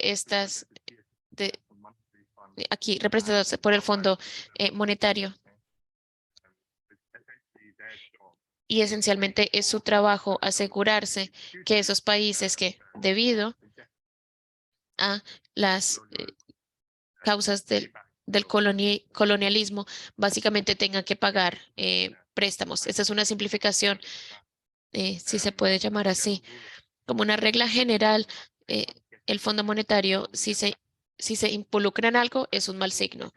aquí representadas por el Fondo Monetario y esencialmente es su trabajo asegurarse que esos países que, debido a las causas del colonialismo, básicamente tengan que pagar préstamos. Esa es una simplificación, si se puede llamar así. Como una regla general, eh, el Fondo Monetario, si se involucra en algo, es un mal signo.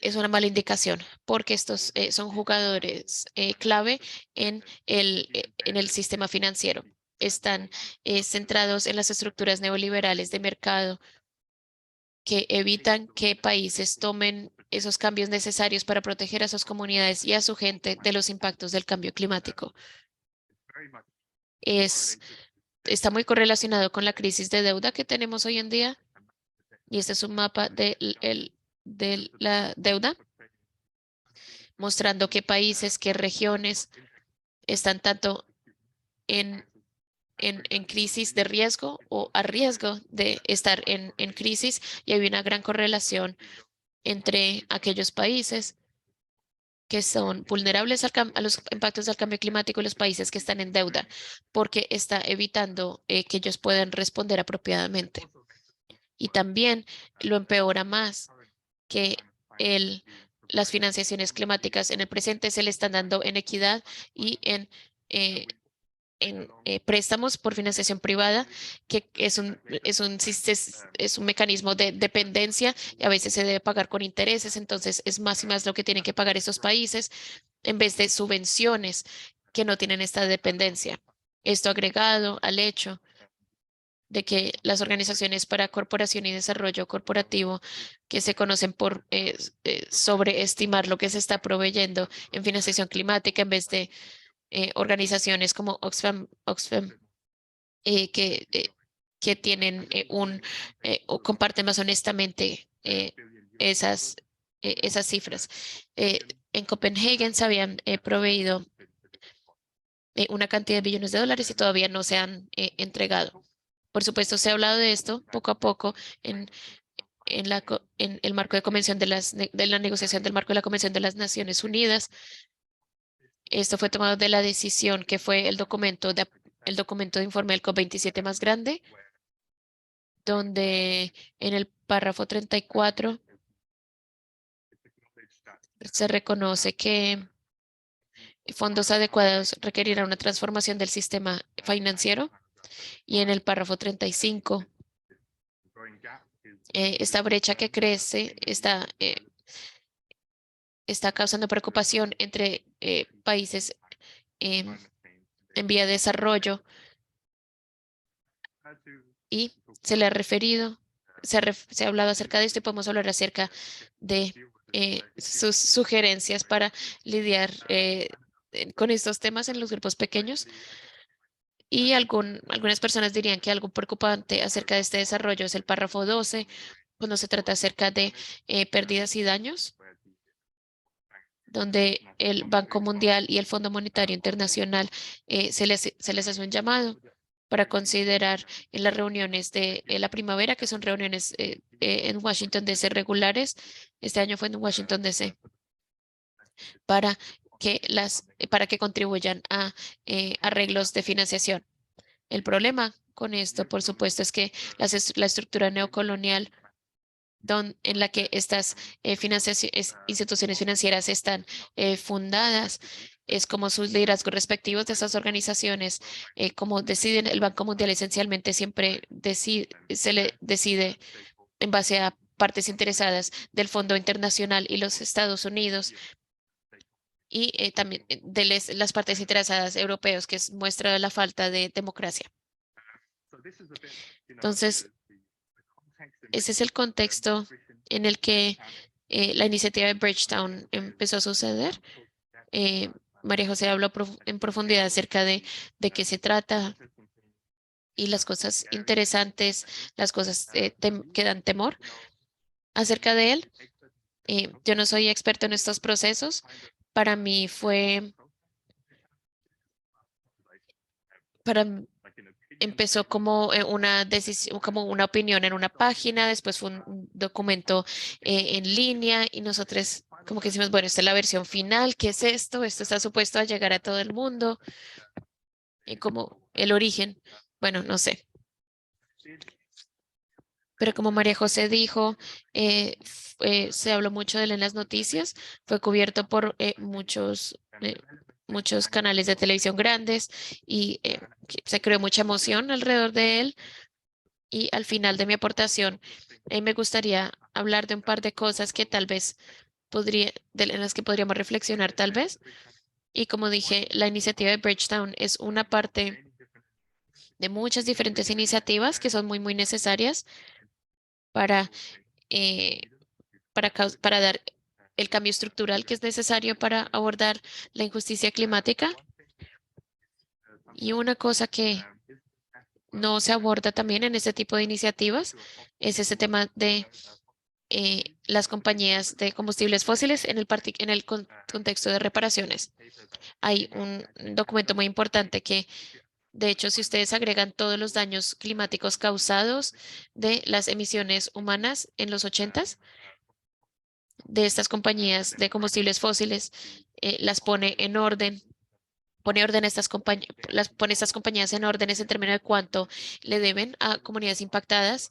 Es una mala indicación porque estos son jugadores clave en el sistema financiero. Están centrados en las estructuras neoliberales de mercado que evitan que países tomen esos cambios necesarios para proteger a sus comunidades y a su gente de los impactos del cambio climático. Es, está muy correlacionado con la crisis de deuda que tenemos hoy en día y este es un mapa de la deuda mostrando qué países, qué regiones están tanto en, en crisis de riesgo o a riesgo de estar en crisis y hay una gran correlación entre aquellos países que son vulnerables a los impactos del cambio climático y los países que están en deuda, porque está evitando que ellos puedan responder apropiadamente. Y también lo empeora más que el, las financiaciones climáticas en el presente se le están dando en equidad y eh, en préstamos por financiación privada, que es un mecanismo de dependencia y a veces se debe pagar con intereses, entonces es más y más lo que tienen que pagar esos países en vez de subvenciones que no tienen esta dependencia. Esto agregado al hecho de que las organizaciones para corporación y desarrollo corporativo que se conocen por sobreestimar lo que se está proveyendo en financiación climática en vez de organizaciones como Oxfam que, que tienen o comparten más honestamente esas, esas cifras. Eh, en Copenhagen se habían proveído una cantidad de billones de dólares y todavía no se han entregado. Por supuesto, se ha hablado de esto poco a poco en, en el marco de convención de la negociación del marco de la Convención de las Naciones Unidas. Esto fue tomado de la decisión que fue el documento de informe del COP27 más grande, donde en el párrafo 34 se reconoce que fondos adecuados requerirán una transformación del sistema financiero y en el párrafo 35 esta brecha que crece está causando preocupación entre países em, en vía de desarrollo y se le ha referido, se ha hablado acerca de esto y podemos hablar acerca de sus sugerencias para lidiar con estos temas en los grupos pequeños. Y algunas personas dirían que algo preocupante acerca de este desarrollo es el párrafo 12, cuando se trata acerca de pérdidas y daños, donde el Banco Mundial y el Fondo Monetario Internacional se les hace un llamado para considerar en las reuniones de la primavera, que son reuniones en Washington DC regulares. Este año fue en Washington DC, para para que contribuyan a arreglos de financiación. El problema con esto, por supuesto, es que la estructura neocolonial en la que estas instituciones financieras están fundadas, es como sus liderazgos respectivos de esas organizaciones, como deciden el Banco Mundial esencialmente siempre se le decide en base a partes interesadas del Fondo Internacional y los Estados Unidos y también de las partes interesadas europeos, que muestra la falta de democracia. Entonces, ese es el contexto en el que la iniciativa de Bridgetown empezó a suceder. María José habló en profundidad acerca de qué se trata y las cosas interesantes, las cosas que dan temor acerca de él. Yo no soy experto en estos procesos. Para mí fue, para, m- empezó como una decisión, como una opinión en una página, después fue un documento en línea y nosotros como que decimos, bueno, esta es la versión final, ¿qué es esto? Esto está supuesto a llegar a todo el mundo, y como el origen, bueno, no sé. Pero como María José dijo, se habló mucho de él en las noticias, fue cubierto por muchos canales de televisión grandes y que se creó mucha emoción alrededor de él. Y al final de mi aportación, me gustaría hablar de un par de cosas que tal vez en las que podríamos reflexionar tal vez. Y como dije, la iniciativa de Bridgetown es una parte de muchas diferentes iniciativas que son muy, muy necesarias para, eh, para dar el cambio estructural que es necesario para abordar la injusticia climática. Y una cosa que no se aborda también en este tipo de iniciativas es ese tema de las compañías de combustibles fósiles en el contexto de reparaciones. Hay un documento muy importante que, de hecho, si ustedes agregan todos los daños climáticos causados de las emisiones humanas en los 80s, de estas compañías de combustibles fósiles, las pone orden a estas compañías, pone estas compañías en órdenes en términos de cuánto le deben a comunidades impactadas.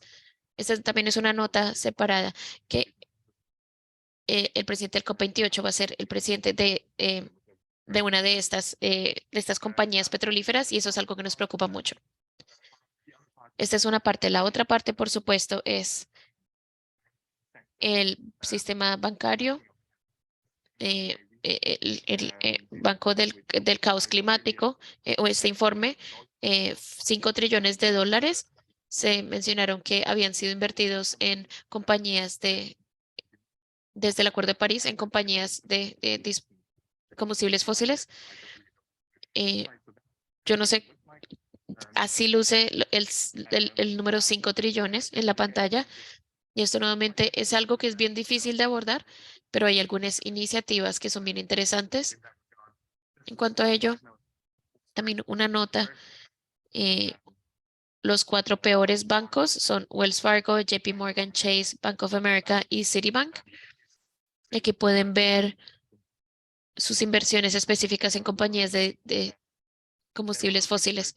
Esta también es una nota separada que el presidente del COP28 va a ser el presidente de una de estas compañías petrolíferas y eso es algo que nos preocupa mucho. Esta es una parte. La otra parte, por supuesto, es el sistema bancario, el Banco del Caos Climático, o este informe, 5 trillones de dólares se mencionaron que habían sido invertidos en compañías desde el Acuerdo de París, en compañías de combustibles fósiles. Eh, yo no sé, así luce el número 5 trillones en la pantalla. Y esto nuevamente es algo que es bien difícil de abordar, pero hay algunas iniciativas que son bien interesantes. En cuanto a ello, también una nota, eh, los 4 peores bancos son Wells Fargo, JP Morgan Chase, Bank of America y Citibank. Aquí pueden ver sus inversiones específicas en compañías de combustibles fósiles,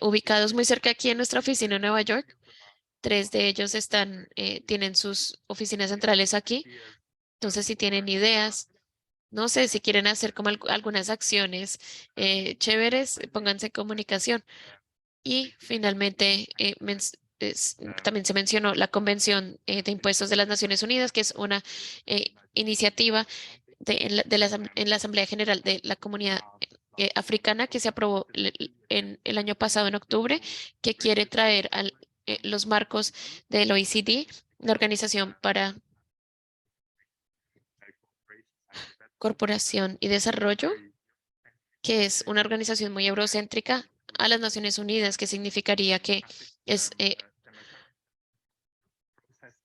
ubicados muy cerca aquí en nuestra oficina en Nueva York. 3 de ellos tienen sus oficinas centrales aquí. Entonces, si tienen ideas, no sé, si quieren hacer como algunas acciones chéveres, pónganse en comunicación. Y finalmente, también se mencionó la Convención de Impuestos de las Naciones Unidas, que es una iniciativa en la Asamblea General de la Comunidad Africana que se aprobó en el año pasado, en octubre, que quiere traer los marcos del OECD, la Organización para Corporación y Desarrollo, que es una organización muy eurocéntrica, a las Naciones Unidas, que significaría que es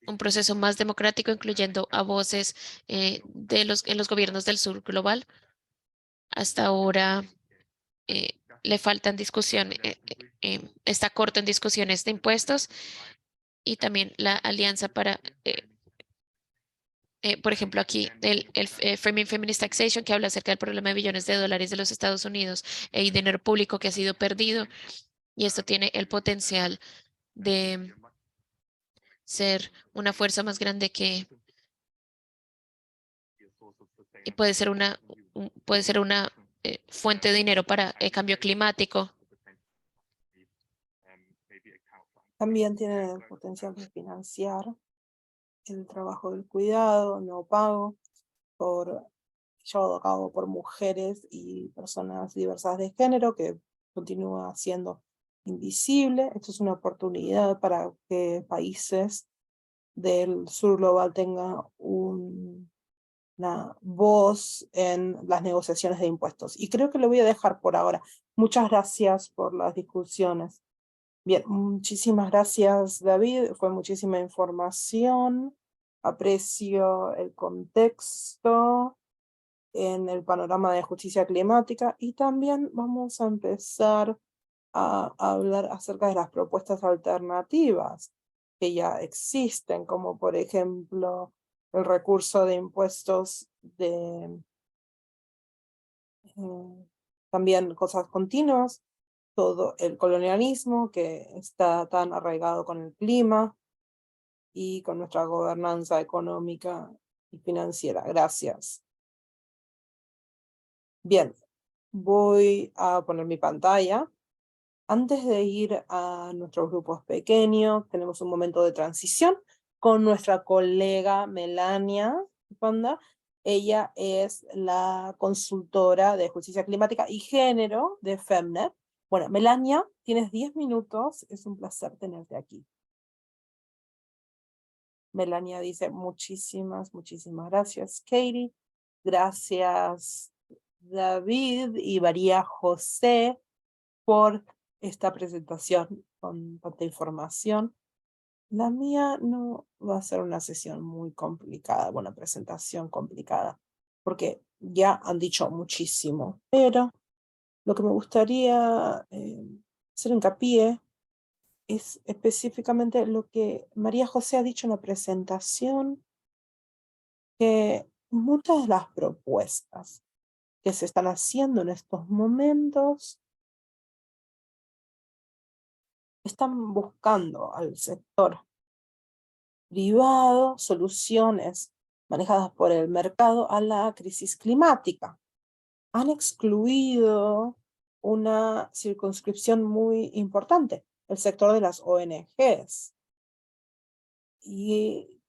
un proceso más democrático, incluyendo a voces en los gobiernos del sur global. Hasta ahora le faltan está corto en discusiones de impuestos y también la alianza por ejemplo, aquí Framing Feminist Taxation, que habla acerca del problema de billones de dólares de los Estados Unidos y dinero público que ha sido perdido. Y esto tiene el potencial de ser una fuerza más grande y puede ser una fuente de dinero para el cambio climático. También tienen el potencial de financiar el trabajo del cuidado no pago llevado a cabo por mujeres y personas diversas de género, que continúa siendo invisible. Esto es una oportunidad para que países del sur global tengan una voz en las negociaciones de impuestos. Y creo que lo voy a dejar por ahora. Muchas gracias por las discusiones. Bien, muchísimas gracias, David. Fue muchísima información. Aprecio el contexto en el panorama de justicia climática y también vamos a empezar a hablar acerca de las propuestas alternativas que ya existen, como por ejemplo el recurso de impuestos de también cosas continuas, todo el colonialismo que está tan arraigado con el clima y con nuestra gobernanza económica y financiera. Gracias. Bien, voy a poner mi pantalla. Antes de ir a nuestros grupos pequeños, tenemos un momento de transición con nuestra colega Melania Panda. Ella es la consultora de justicia climática y género de FEMNET. Bueno, Melania, tienes 10 minutos. Es un placer tenerte aquí. Melania dice muchísimas gracias, Katie. Gracias, David y María José, por esta presentación con tanta información. La mía no va a ser una sesión muy complicada, bueno, presentación complicada, porque ya han dicho muchísimo, pero lo que me gustaría hacer hincapié es específicamente lo que María José ha dicho en la presentación, que muchas de las propuestas que se están haciendo en estos momentos están buscando al sector privado soluciones manejadas por el mercado a la crisis climática. Han excluido una circunscripción muy importante, el sector de las ONGs y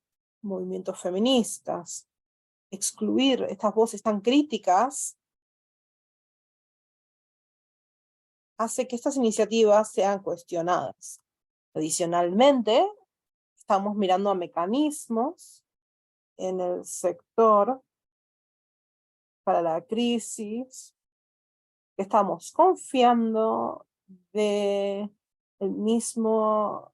movimientos feministas. Excluir estas voces tan críticas hace que estas iniciativas sean cuestionadas. Adicionalmente, estamos mirando a mecanismos en el sector para la crisis. Estamos confiando de el mismo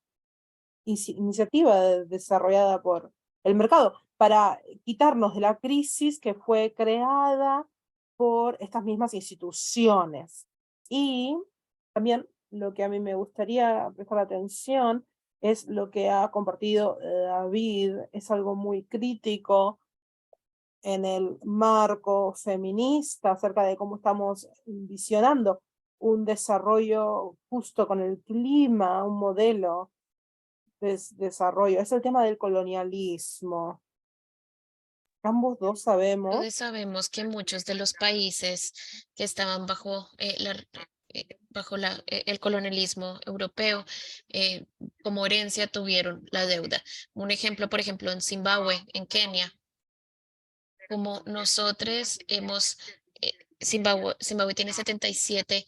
iniciativa desarrollada por el mercado para quitarnos de la crisis que fue creada por estas mismas instituciones. Y también lo que a mí me gustaría prestar atención es lo que ha compartido David, es algo muy crítico en el marco feminista acerca de cómo estamos visionando un desarrollo justo con el clima, un modelo de desarrollo. Es el tema del colonialismo. Ambos dos sabemos. Todos sabemos que muchos de los países que estaban bajo el colonialismo europeo, como herencia tuvieron la deuda. Un ejemplo, por ejemplo, en Zimbabue, en Kenia, como nosotros Zimbabue tiene 77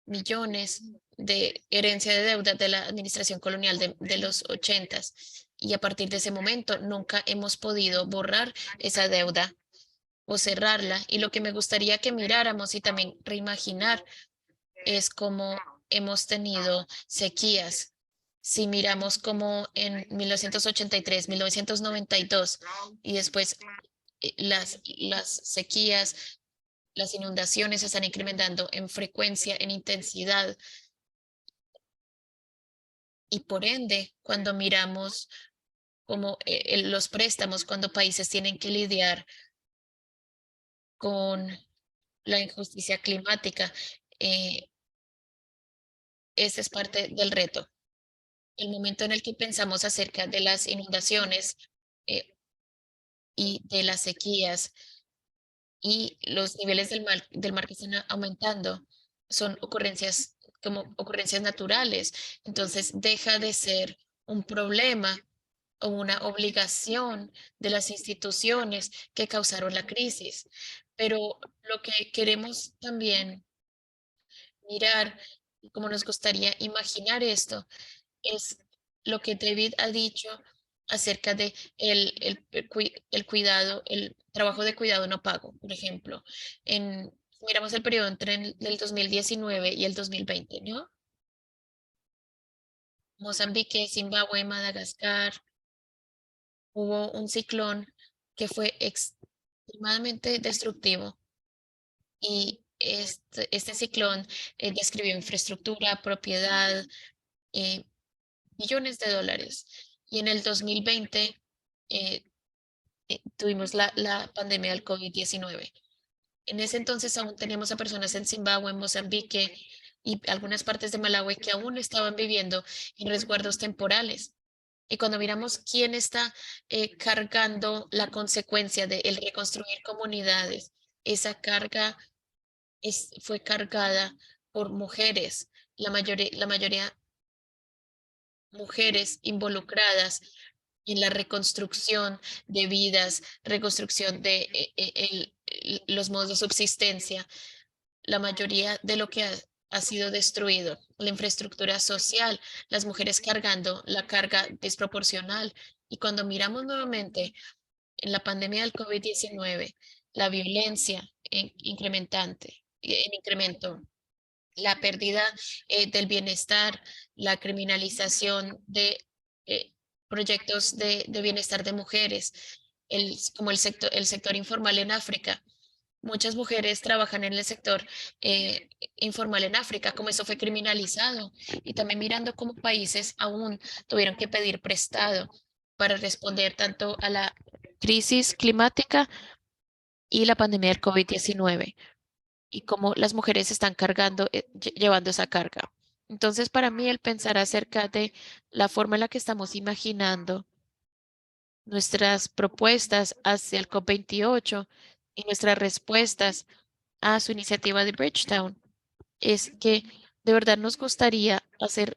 millones de herencia de deuda de la administración colonial de los 80s, y a partir de ese momento nunca hemos podido borrar esa deuda o cerrarla. Y lo que me gustaría que miráramos y también reimaginar es cómo hemos tenido sequías. Si miramos como en 1983, 1992 y después las sequías, las inundaciones se están incrementando en frecuencia, en intensidad, y por ende, cuando miramos como los préstamos, cuando países tienen que lidiar con la injusticia climática, ese es parte del reto. El momento en el que pensamos acerca de las inundaciones eh, y de las sequías y los niveles del mar que están aumentando, son ocurrencias como ocurrencias naturales. Entonces deja de ser un problema o una obligación de las instituciones que causaron la crisis. Pero lo que queremos también mirar, como nos gustaría imaginar esto, es lo que David ha dicho acerca de el cuidado, el trabajo de cuidado no pago, por ejemplo. Miramos el periodo entre el 2019 y el 2020, ¿no? Mozambique, Zimbabue, Madagascar, hubo un ciclón que fue extremadamente destructivo y este ciclón describió infraestructura, propiedad, eh, billones de dólares. Y en el 2020 eh, tuvimos la pandemia del COVID-19. En ese entonces aún teníamos a personas en Zimbabue, en Mozambique y algunas partes de Malawi que aún estaban viviendo en resguardos temporales. Y cuando miramos quién está cargando la consecuencia de el reconstruir comunidades, esa carga fue cargada por mujeres, la mayoría mujeres involucradas en la reconstrucción de vidas, reconstrucción de los modos de subsistencia, la mayoría de lo que ha sido destruido, la infraestructura social, las mujeres cargando la carga desproporcional. Y cuando miramos nuevamente en la pandemia del COVID-19, la violencia en incremento, la pérdida del bienestar, la criminalización de eh, proyectos de bienestar de mujeres, como el sector informal en África. Muchas mujeres trabajan en el sector informal en África, como eso fue criminalizado, y también mirando cómo países aún tuvieron que pedir prestado para responder tanto a la crisis climática y la pandemia del COVID-19 y cómo las mujeres están cargando, llevando esa carga. Entonces, para mí, el pensar acerca de la forma en la que estamos imaginando nuestras propuestas hacia el COP28 y nuestras respuestas a su iniciativa de Bridgetown es que de verdad nos gustaría hacer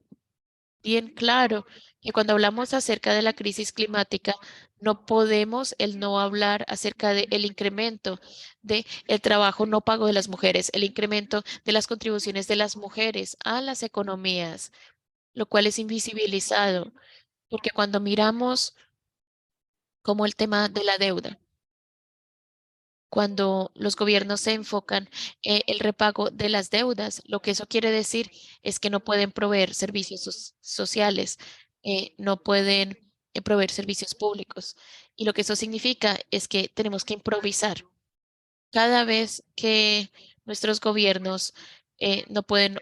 bien claro que cuando hablamos acerca de la crisis climática, no podemos el no hablar acerca del incremento de el trabajo no pago de las mujeres, el incremento de las contribuciones de las mujeres a las economías, lo cual es invisibilizado, porque cuando miramos como el tema de la deuda, cuando los gobiernos se enfocan en el repago de las deudas, lo que eso quiere decir es que no pueden proveer servicios sociales, no pueden proveer servicios públicos. Y lo que eso significa es que tenemos que improvisar. Cada vez que nuestros gobiernos no pueden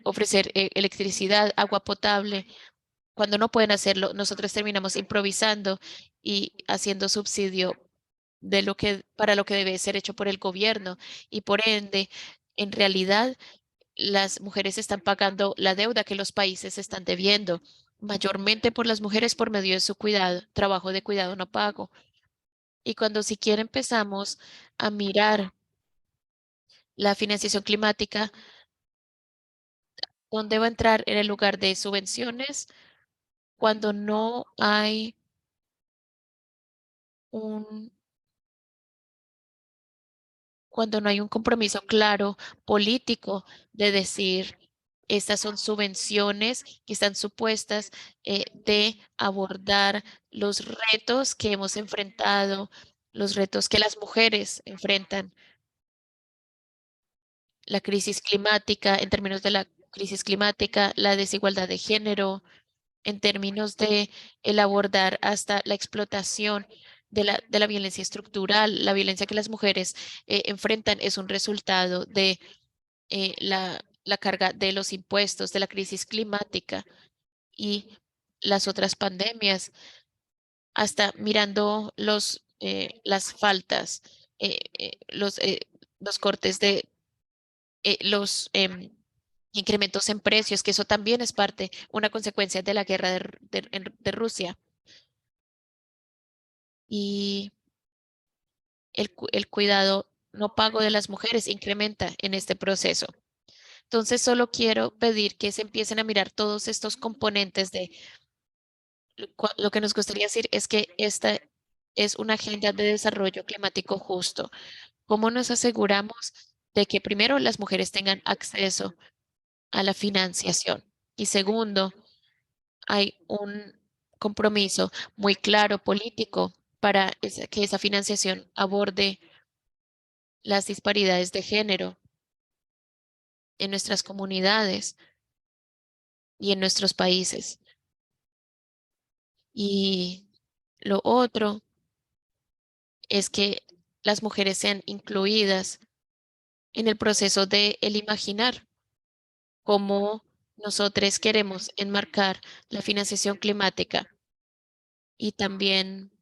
ofrecer electricidad, agua potable, cuando no pueden hacerlo, nosotros terminamos improvisando y haciendo subsidio de lo que para lo que debe ser hecho por el gobierno y por ende, en realidad, las mujeres están pagando la deuda que los países están debiendo, mayormente por las mujeres por medio de su cuidado, trabajo de cuidado no pago. Y cuando siquiera empezamos a mirar la financiación climática, ¿dónde va a entrar en el lugar de subvenciones cuando no hay un cuando no hay un compromiso claro político de decir, estas son subvenciones que están supuestas de abordar los retos que hemos enfrentado, los retos que las mujeres enfrentan, la crisis climática, en términos de la crisis climática, la desigualdad de género, en términos de el abordar hasta la explotación de la violencia estructural, la violencia que las mujeres enfrentan es un resultado de la carga de los impuestos, de la crisis climática y las otras pandemias, hasta mirando las faltas, los cortes de los incrementos en precios, que eso también es parte, una consecuencia de la guerra de Rusia. Y el cuidado no pago de las mujeres incrementa en este proceso. Entonces, solo quiero pedir que se empiecen a mirar todos estos componentes de lo que nos gustaría decir es que esta es una agenda de desarrollo climático justo. ¿Cómo nos aseguramos de que primero las mujeres tengan acceso a la financiación? Y segundo, hay un compromiso muy claro político para que esa financiación aborde las disparidades de género en nuestras comunidades y en nuestros países. Y lo otro es que las mujeres sean incluidas en el proceso de el imaginar cómo nosotros queremos enmarcar la financiación climática y también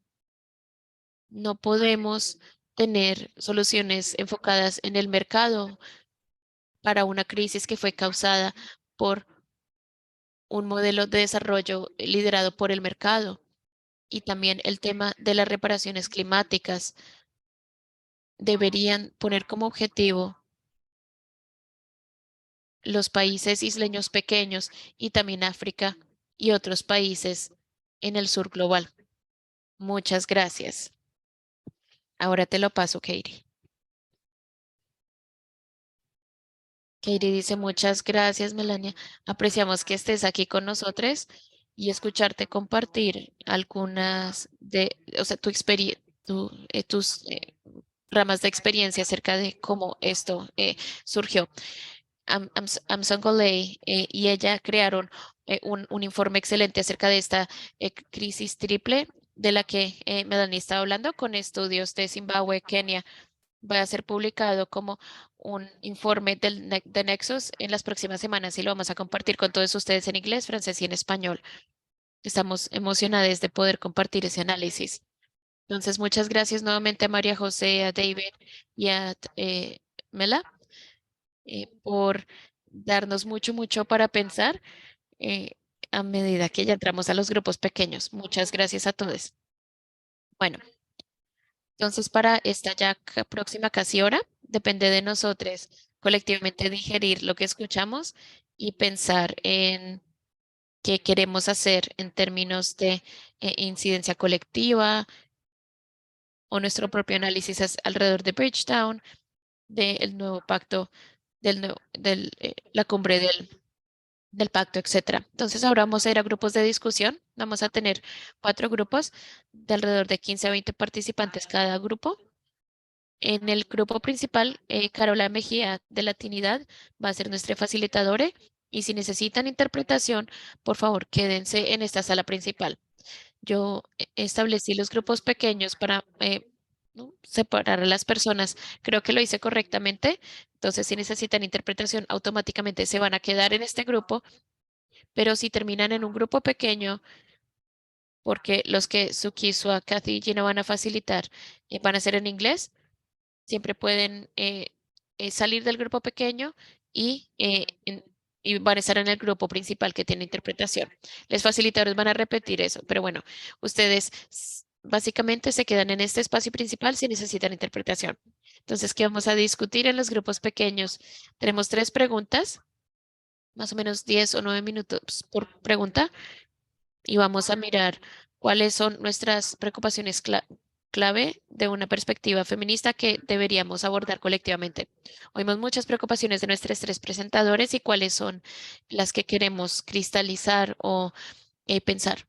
no podemos tener soluciones enfocadas en el mercado para una crisis que fue causada por un modelo de desarrollo liderado por el mercado. Y también el tema de las reparaciones climáticas deberían poner como objetivo los países isleños pequeños y también África y otros países en el sur global. Muchas gracias. Ahora te lo paso, Katie. Katie dice muchas gracias, Melania. Apreciamos que estés aquí con nosotros y escucharte compartir algunas de, o sea, tus ramas de experiencia acerca de cómo esto surgió. Amsongolei y ella crearon un informe excelente acerca de esta crisis triple de la que Melanie estaba hablando con estudios de Zimbabue, Kenia. Va a ser publicado como un informe de Nexus en las próximas semanas y lo vamos a compartir con todos ustedes en inglés, francés y en español. Estamos emocionados de poder compartir ese análisis. Entonces, muchas gracias nuevamente a María José, a David y a Mela por darnos mucho para pensar eh, a medida que ya entramos a los grupos pequeños. Muchas gracias a todos. Bueno, entonces para esta ya próxima casi hora, depende de nosotros colectivamente digerir lo que escuchamos y pensar en qué queremos hacer en términos de incidencia colectiva o nuestro propio análisis alrededor de Bridgetown, del nuevo pacto, la cumbre del pacto, etcétera. Entonces ahora vamos a ir a grupos de discusión. Vamos a tener 4 grupos de alrededor de 15 a 20 participantes cada grupo. En el grupo principal, Carola Mejía de Latinidad va a ser nuestra facilitadora y si necesitan interpretación, por favor, quédense en esta sala principal. Yo establecí los grupos pequeños para ¿no? separar a las personas. Creo que lo hice correctamente. Entonces, si necesitan interpretación, automáticamente se van a quedar en este grupo, pero si terminan en un grupo pequeño, porque los que Suki, Sua, Kathy y Gina van a facilitar van a ser en inglés, siempre pueden salir del grupo pequeño y van a estar en el grupo principal que tiene interpretación. Les facilitadores van a repetir eso, pero bueno, ustedes básicamente se quedan en este espacio principal si necesitan interpretación. Entonces, ¿qué vamos a discutir en los grupos pequeños? Tenemos 3 preguntas, más o menos 10 o 9 minutos por pregunta y vamos a mirar cuáles son nuestras preocupaciones clave de una perspectiva feminista que deberíamos abordar colectivamente. Oímos muchas preocupaciones de nuestros 3 presentadores y cuáles son las que queremos cristalizar o pensar.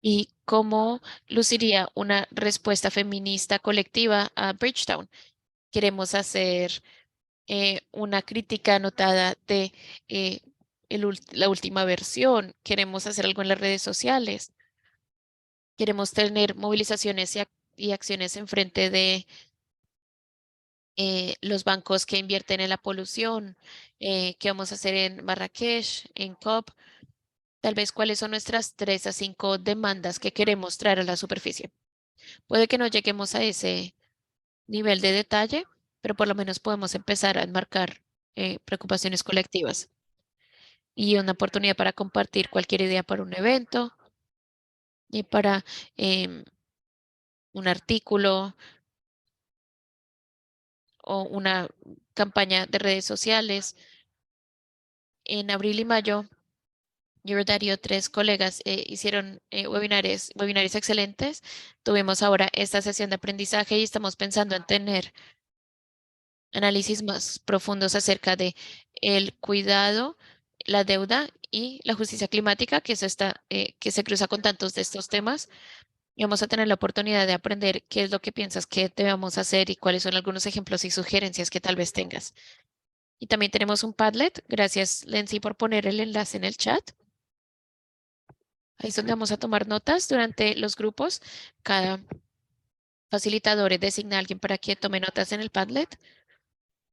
Y cómo luciría una respuesta feminista colectiva a Bridgetown. Queremos hacer una crítica anotada de la última versión. Queremos hacer algo en las redes sociales. Queremos tener movilizaciones y acciones en frente de los bancos que invierten en la polución. ¿Qué vamos a hacer en Marrakech, en COP? Tal vez cuáles son nuestras 3 a 5 demandas que queremos traer a la superficie. Puede que no lleguemos a ese nivel de detalle, pero por lo menos podemos empezar a enmarcar preocupaciones colectivas y una oportunidad para compartir cualquier idea para un evento y para em, un artículo o una campaña de redes sociales. En abril y mayo, Your y 3 colegas hicieron webinarios excelentes. Tuvimos ahora esta sesión de aprendizaje y estamos pensando en tener análisis más profundos acerca de el cuidado, la deuda y la justicia climática, que eso está, que se cruza con tantos de estos temas. Y vamos a tener la oportunidad de aprender qué es lo que piensas que debemos hacer y cuáles son algunos ejemplos y sugerencias que tal vez tengas. Y también tenemos un Padlet. Gracias, Lenzi, por poner el enlace en el chat. Ahí es donde vamos a tomar notas durante los grupos. Cada facilitador designa a alguien para que tome notas en el Padlet.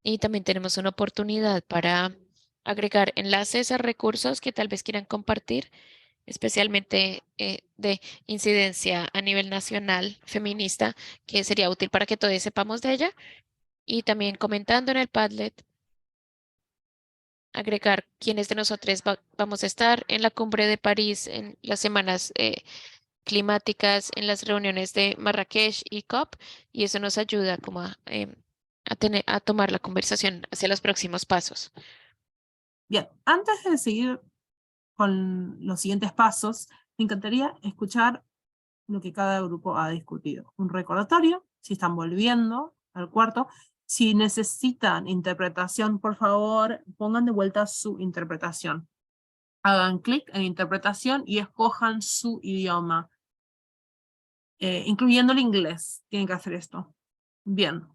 Y también tenemos una oportunidad para agregar enlaces a recursos que tal vez quieran compartir, especialmente de incidencia a nivel nacional feminista, que sería útil para que todos sepamos de ella. Y también comentando en el Padlet, agregar quiénes de nosotros vamos a estar en la cumbre de París, en las semanas climáticas, en las reuniones de Marrakech y COP, y eso nos ayuda como a tomar la conversación hacia los próximos pasos. Bien, antes de seguir con los siguientes pasos, me encantaría escuchar lo que cada grupo ha discutido. Un recordatorio, si están volviendo al cuarto. Si necesitan interpretación, por favor, pongan de vuelta su interpretación. Hagan clic en interpretación y escojan su idioma, incluyendo el inglés. Tienen que hacer esto. Bien.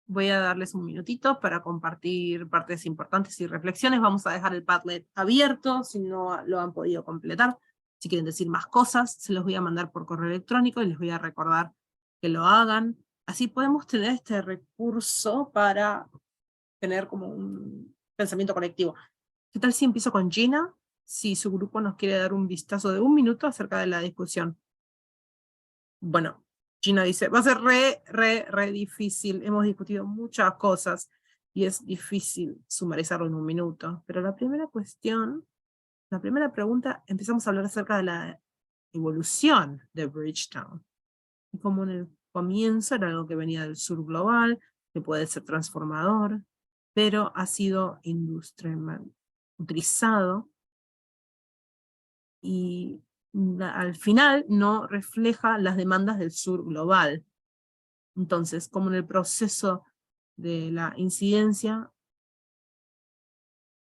Voy a darles un minutito para compartir partes importantes y reflexiones. Vamos a dejar el Padlet abierto si no lo han podido completar. Si quieren decir más cosas, se los voy a mandar por correo electrónico y les voy a recordar que lo hagan. Así podemos tener este recurso para tener como un pensamiento colectivo. ¿Qué tal si empiezo con Gina? Si su grupo nos quiere dar un vistazo de un minuto acerca de la discusión. Bueno, Gina dice, va a ser re difícil. Hemos discutido muchas cosas y es difícil sumarizarlo en un minuto. Pero la primera cuestión, la primera pregunta, empezamos a hablar acerca de la evolución de Bridgetown. Y como en el comienzo era algo que venía del sur global, que puede ser transformador, pero ha sido utilizado y al final no refleja las demandas del sur global. Entonces, como en el proceso de la incidencia,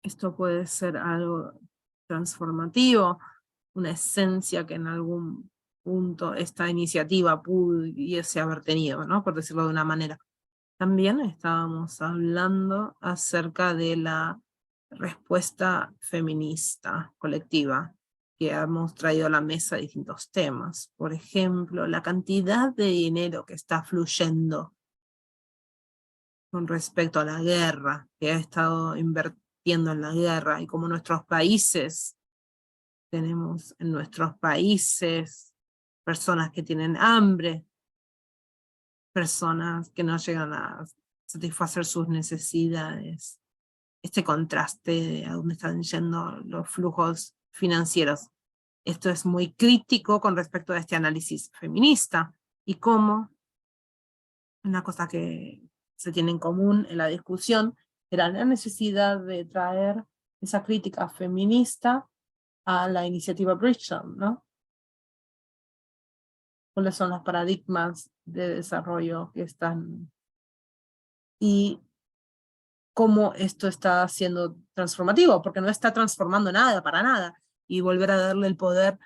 esto puede ser algo transformativo, una esencia que en algún punto esta iniciativa pudiese haber tenido, ¿no? Por decirlo de una manera. También estábamos hablando acerca de la respuesta feminista colectiva, que hemos traído a la mesa distintos temas. Por ejemplo, la cantidad de dinero que está fluyendo con respecto a la guerra, que ha estado invirtiendo en la guerra, y como nuestros países, tenemos en nuestros países personas que tienen hambre, personas que no llegan a satisfacer sus necesidades. Este contraste de a dónde están yendo los flujos financieros. Esto es muy crítico con respecto a este análisis feminista y cómo una cosa que se tiene en común en la discusión era la necesidad de traer esa crítica feminista a la iniciativa Bridgetown, ¿no? ¿Cuáles son los paradigmas de desarrollo que están y cómo esto está siendo transformativo? Porque no está transformando nada, para nada, y volver a darle el poder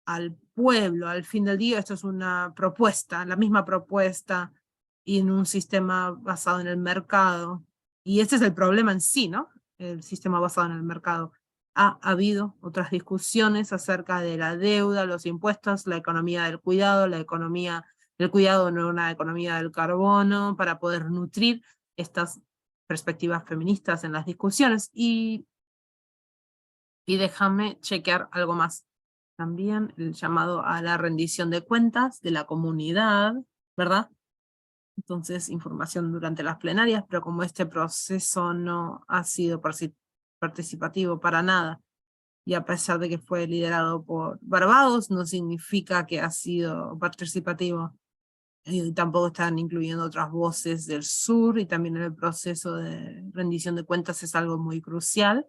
al pueblo. Al fin del día, esto es una propuesta, la misma propuesta, y en un sistema basado en el mercado. Y este es el problema en sí, ¿no? El sistema basado en el mercado. Ha habido otras discusiones acerca de la deuda, los impuestos, la economía del cuidado, la economía del cuidado, no una economía del carbono, para poder nutrir estas perspectivas feministas en las discusiones. Y déjame chequear algo más. También el llamado a la rendición de cuentas de la comunidad, ¿verdad? Entonces, información durante las plenarias, pero como este proceso no ha sido participativo para nada, y a pesar de que fue liderado por Barbados, no significa que ha sido participativo. Y tampoco están incluyendo otras voces del sur, y también en el proceso de rendición de cuentas es algo muy crucial.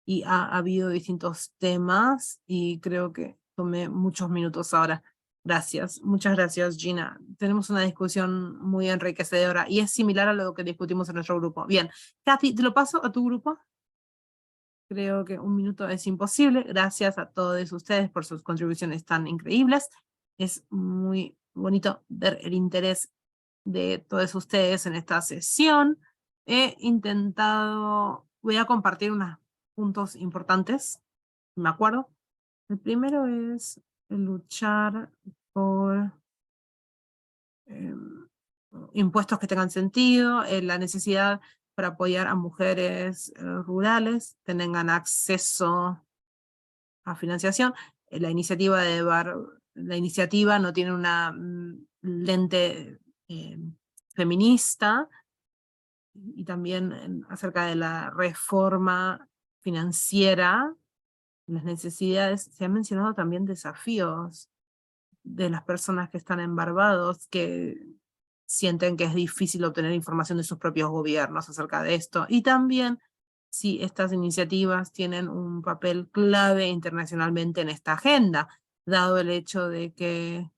Y ha habido distintos temas, y creo que tomé muchos minutos ahora. Gracias, muchas gracias, Gina. Tenemos una discusión muy enriquecedora, y es similar a lo que discutimos en nuestro grupo. Bien, Kathy, te lo paso a tu grupo. Creo que un minuto es imposible. Gracias a todos ustedes por sus contribuciones tan increíbles. Es muy bonito ver el interés de todos ustedes en esta sesión. He intentado, voy a compartir unos puntos importantes, me acuerdo. El primero es luchar por impuestos que tengan sentido, la necesidad para apoyar a mujeres rurales, tengan acceso a financiación. La iniciativa no tiene una lente feminista, y también acerca de la reforma financiera, las necesidades. Se han mencionado también desafíos de las personas que están en Barbados, que sienten que es difícil obtener información de sus propios gobiernos acerca de esto. Y también si estas iniciativas tienen un papel clave internacionalmente en esta agenda, dado el hecho de que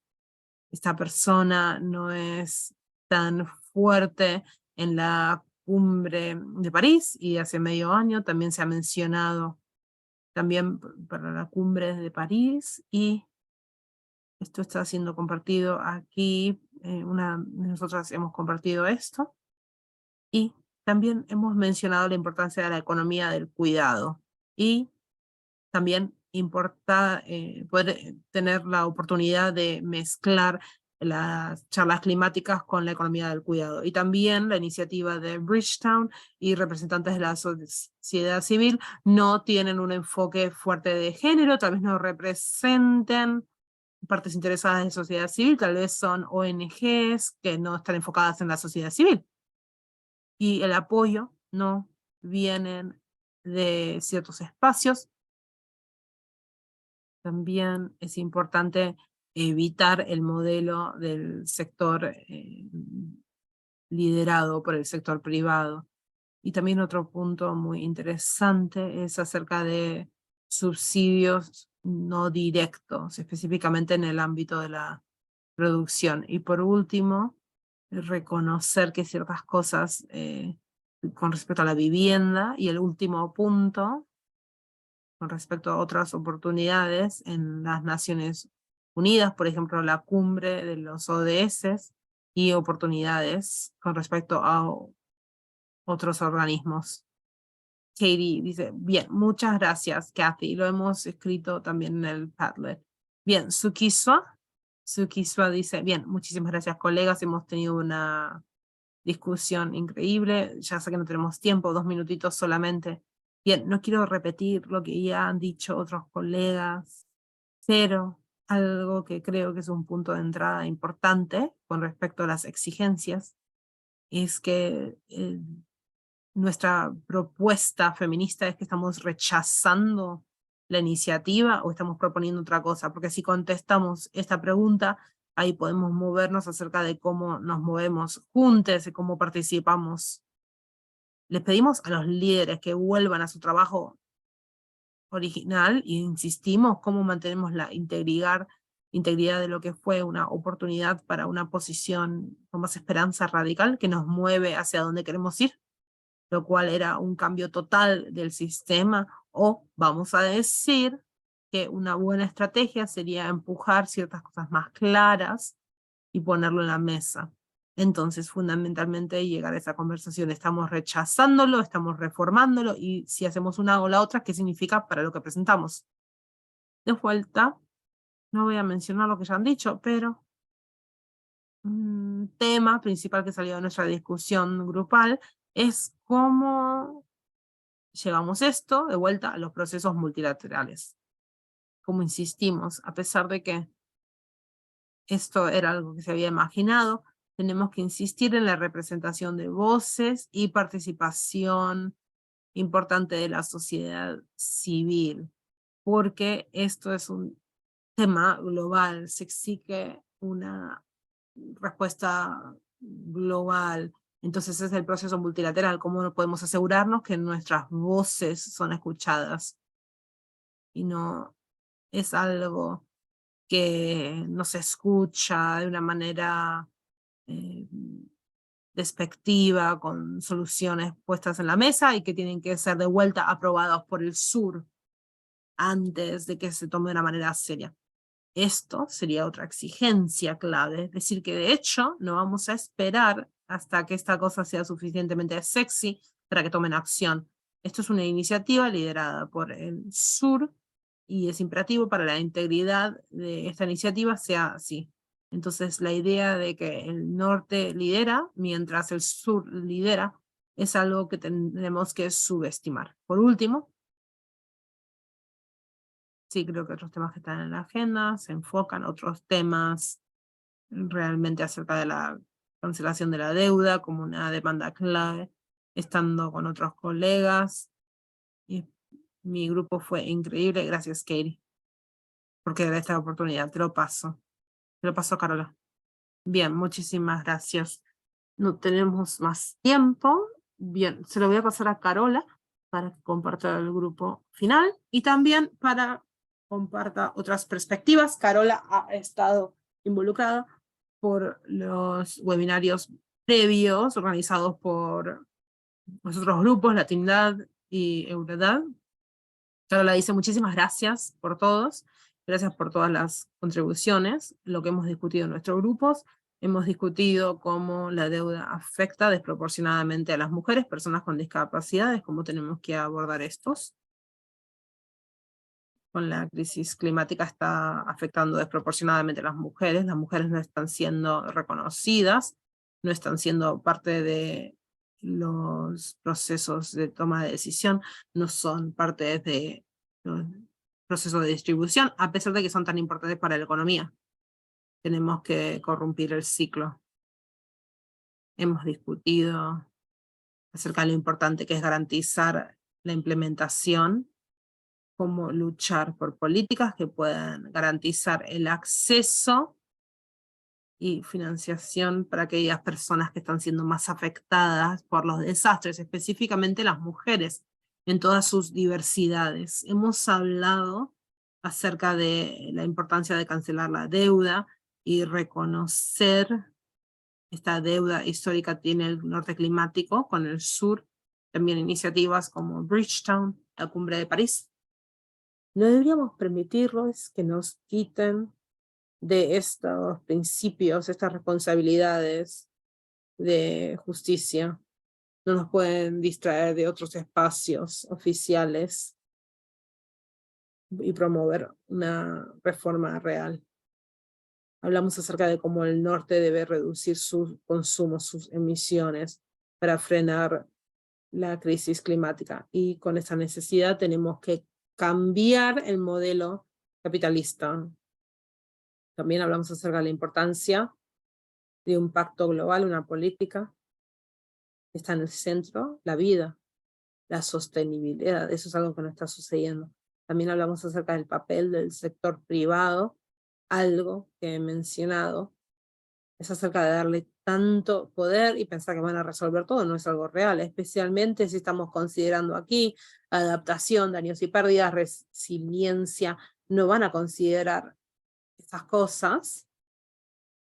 esta persona no es tan fuerte en la cumbre de París, y hace medio año también se ha mencionado también para la cumbre de París, y esto está siendo compartido aquí. Una de nosotras hemos compartido esto, y también hemos mencionado la importancia de la economía del cuidado, y también importa poder tener la oportunidad de mezclar las charlas climáticas con la economía del cuidado. Y también la iniciativa de Bridgetown y representantes de la sociedad civil no tienen un enfoque fuerte de género, tal vez no representen partes interesadas de sociedad civil, tal vez son ONGs que no están enfocadas en la sociedad civil. Y el apoyo no vienen de ciertos espacios. También es importante evitar el modelo del sector liderado por el sector privado. Y también otro punto muy interesante es acerca de subsidios no directos, específicamente en el ámbito de la producción. Y por último, reconocer que ciertas cosas con respecto a la vivienda. Y el último punto, con respecto a otras oportunidades en las Naciones Unidas, por ejemplo, la cumbre de los ODS, y oportunidades con respecto a otros organismos. Katie dice, bien, muchas gracias, Kathy. Lo hemos escrito también en el Padlet. Bien, Sukiswa dice, bien, muchísimas gracias, colegas. Hemos tenido una discusión increíble. Ya sé que no tenemos tiempo, 2 minutitos solamente. Bien, no quiero repetir lo que ya han dicho otros colegas, pero algo que creo que es un punto de entrada importante con respecto a las exigencias es que nuestra propuesta feminista es que estamos rechazando la iniciativa o estamos proponiendo otra cosa, porque si contestamos esta pregunta, ahí podemos movernos acerca de cómo nos movemos juntos y cómo participamos. Les pedimos a los líderes que vuelvan a su trabajo original e insistimos cómo mantenemos la integridad de lo que fue una oportunidad para una posición con más esperanza radical que nos mueve hacia donde queremos ir, lo cual era un cambio total del sistema. O vamos a decir que una buena estrategia sería empujar ciertas cosas más claras y ponerlo en la mesa. Entonces, fundamentalmente, llegar a esa conversación, estamos rechazándolo, estamos reformándolo, y si hacemos una o la otra, ¿qué significa para lo que presentamos? De vuelta, no voy a mencionar lo que ya han dicho, pero un tema principal que salió de nuestra discusión grupal es cómo llevamos esto de vuelta a los procesos multilaterales. Como insistimos, a pesar de que esto era algo que se había imaginado, tenemos que insistir en la representación de voces y participación importante de la sociedad civil, porque esto es un tema global, se exige una respuesta global. Entonces es el proceso multilateral, cómo podemos asegurarnos que nuestras voces son escuchadas y no es algo que no se escucha de una manera despectiva, con soluciones puestas en la mesa y que tienen que ser de vuelta aprobadas por el sur antes de que se tome de una manera seria. Esto sería otra exigencia clave, es decir, que de hecho no vamos a esperar hasta que esta cosa sea suficientemente sexy para que tomen acción. Esto es una iniciativa liderada por el sur y es imperativo para la integridad de esta iniciativa sea así. Entonces la idea de que el norte lidera mientras el sur lidera es algo que tenemos que subestimar. Por último, sí creo que otros temas que están en la agenda se enfocan, otros temas realmente acerca de la cancelación de la deuda como una demanda clave, estando con otros colegas. Y mi grupo fue increíble, gracias Katie, porque de esta oportunidad te lo paso, Carola. Bien, muchísimas gracias. No tenemos más tiempo. Bien, se lo voy a pasar a Carola para que comparta el grupo final y también para comparta otras perspectivas. Carola ha estado involucrada por los webinarios previos organizados por los otros grupos, Latinidad y Eurodad. Carola dice muchísimas gracias por todos, gracias por todas las contribuciones, lo que hemos discutido en nuestros grupos. Hemos discutido cómo la deuda afecta desproporcionadamente a las mujeres, personas con discapacidades, cómo tenemos que abordar estos. Con la crisis climática está afectando desproporcionadamente a las mujeres no están siendo reconocidas, no están siendo parte de los procesos de toma de decisión, no son parte de los procesos de distribución, a pesar de que son tan importantes para la economía. Tenemos que corrompir el ciclo. Hemos discutido acerca de lo importante que es garantizar la implementación, cómo luchar por políticas que puedan garantizar el acceso y financiación para aquellas personas que están siendo más afectadas por los desastres, específicamente las mujeres en todas sus diversidades. Hemos hablado acerca de la importancia de cancelar la deuda y reconocer esta deuda histórica tiene el norte climático con el sur, también iniciativas como Bridgetown, la Cumbre de París. No deberíamos permitirles que nos quiten de estos principios, estas responsabilidades de justicia. No nos pueden distraer de otros espacios oficiales y promover una reforma real. Hablamos acerca de cómo el norte debe reducir su consumo, sus emisiones para frenar la crisis climática. Y con esa necesidad tenemos que cambiar el modelo capitalista. También hablamos acerca de la importancia de un pacto global, una política que está en el centro, la vida, la sostenibilidad. Eso es algo que no está sucediendo. También hablamos acerca del papel del sector privado, algo que he mencionado, es acerca de darle tanto poder y pensar que van a resolver todo, no es algo real, especialmente si estamos considerando aquí adaptación, daños y pérdidas, resiliencia, no van a considerar esas cosas.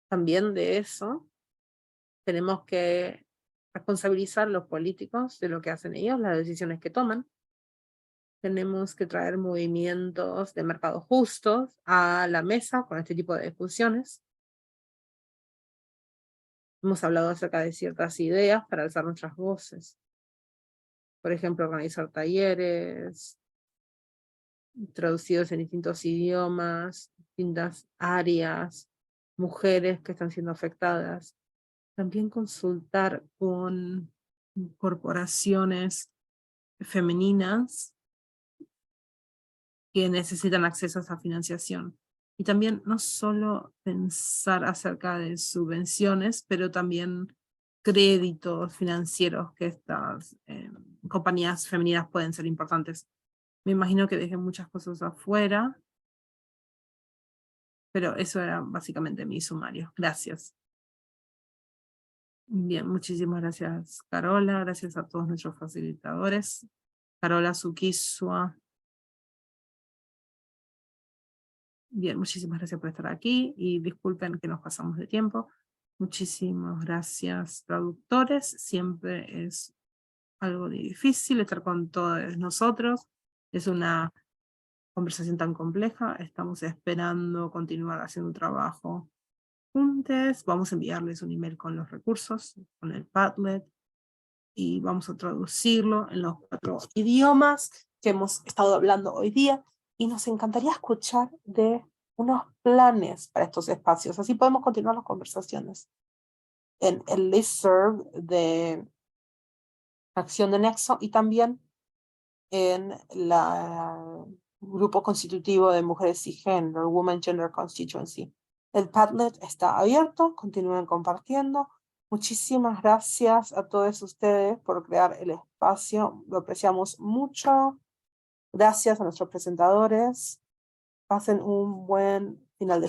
También de eso tenemos que responsabilizar a los políticos de lo que hacen ellos, las decisiones que toman. Tenemos que traer movimientos de mercado justos a la mesa con este tipo de discusiones. Hemos hablado acerca de ciertas ideas para alzar nuestras voces. Por ejemplo, organizar talleres traducidos en distintos idiomas, distintas áreas, mujeres que están siendo afectadas. También consultar con corporaciones femeninas que necesitan acceso a esa financiación. Y también no solo pensar acerca de subvenciones, pero también créditos financieros que estas compañías femeninas pueden ser importantes. Me imagino que dejé muchas cosas afuera, pero eso era básicamente mi sumario. Gracias. Bien, muchísimas gracias, Carola. Gracias a todos nuestros facilitadores. Carola Sukisua. Bien, muchísimas gracias por estar aquí y disculpen que nos pasamos de tiempo. Muchísimas gracias, traductores. Siempre es algo difícil estar con todos nosotros. Es una conversación tan compleja. Estamos esperando continuar haciendo un trabajo juntos. Vamos a enviarles un email con los recursos, con el Padlet, y vamos a traducirlo en los 4 idiomas que hemos estado hablando hoy día. Y nos encantaría escuchar de unos planes para estos espacios. Así podemos continuar las conversaciones. En el listserv de Acción de Nexo y también en la grupo constitutivo de mujeres y género, Women Gender Constituency. El Padlet está abierto, continúen compartiendo. Muchísimas gracias a todos ustedes por crear el espacio, lo apreciamos mucho. Gracias a nuestros presentadores. Pasen un buen final de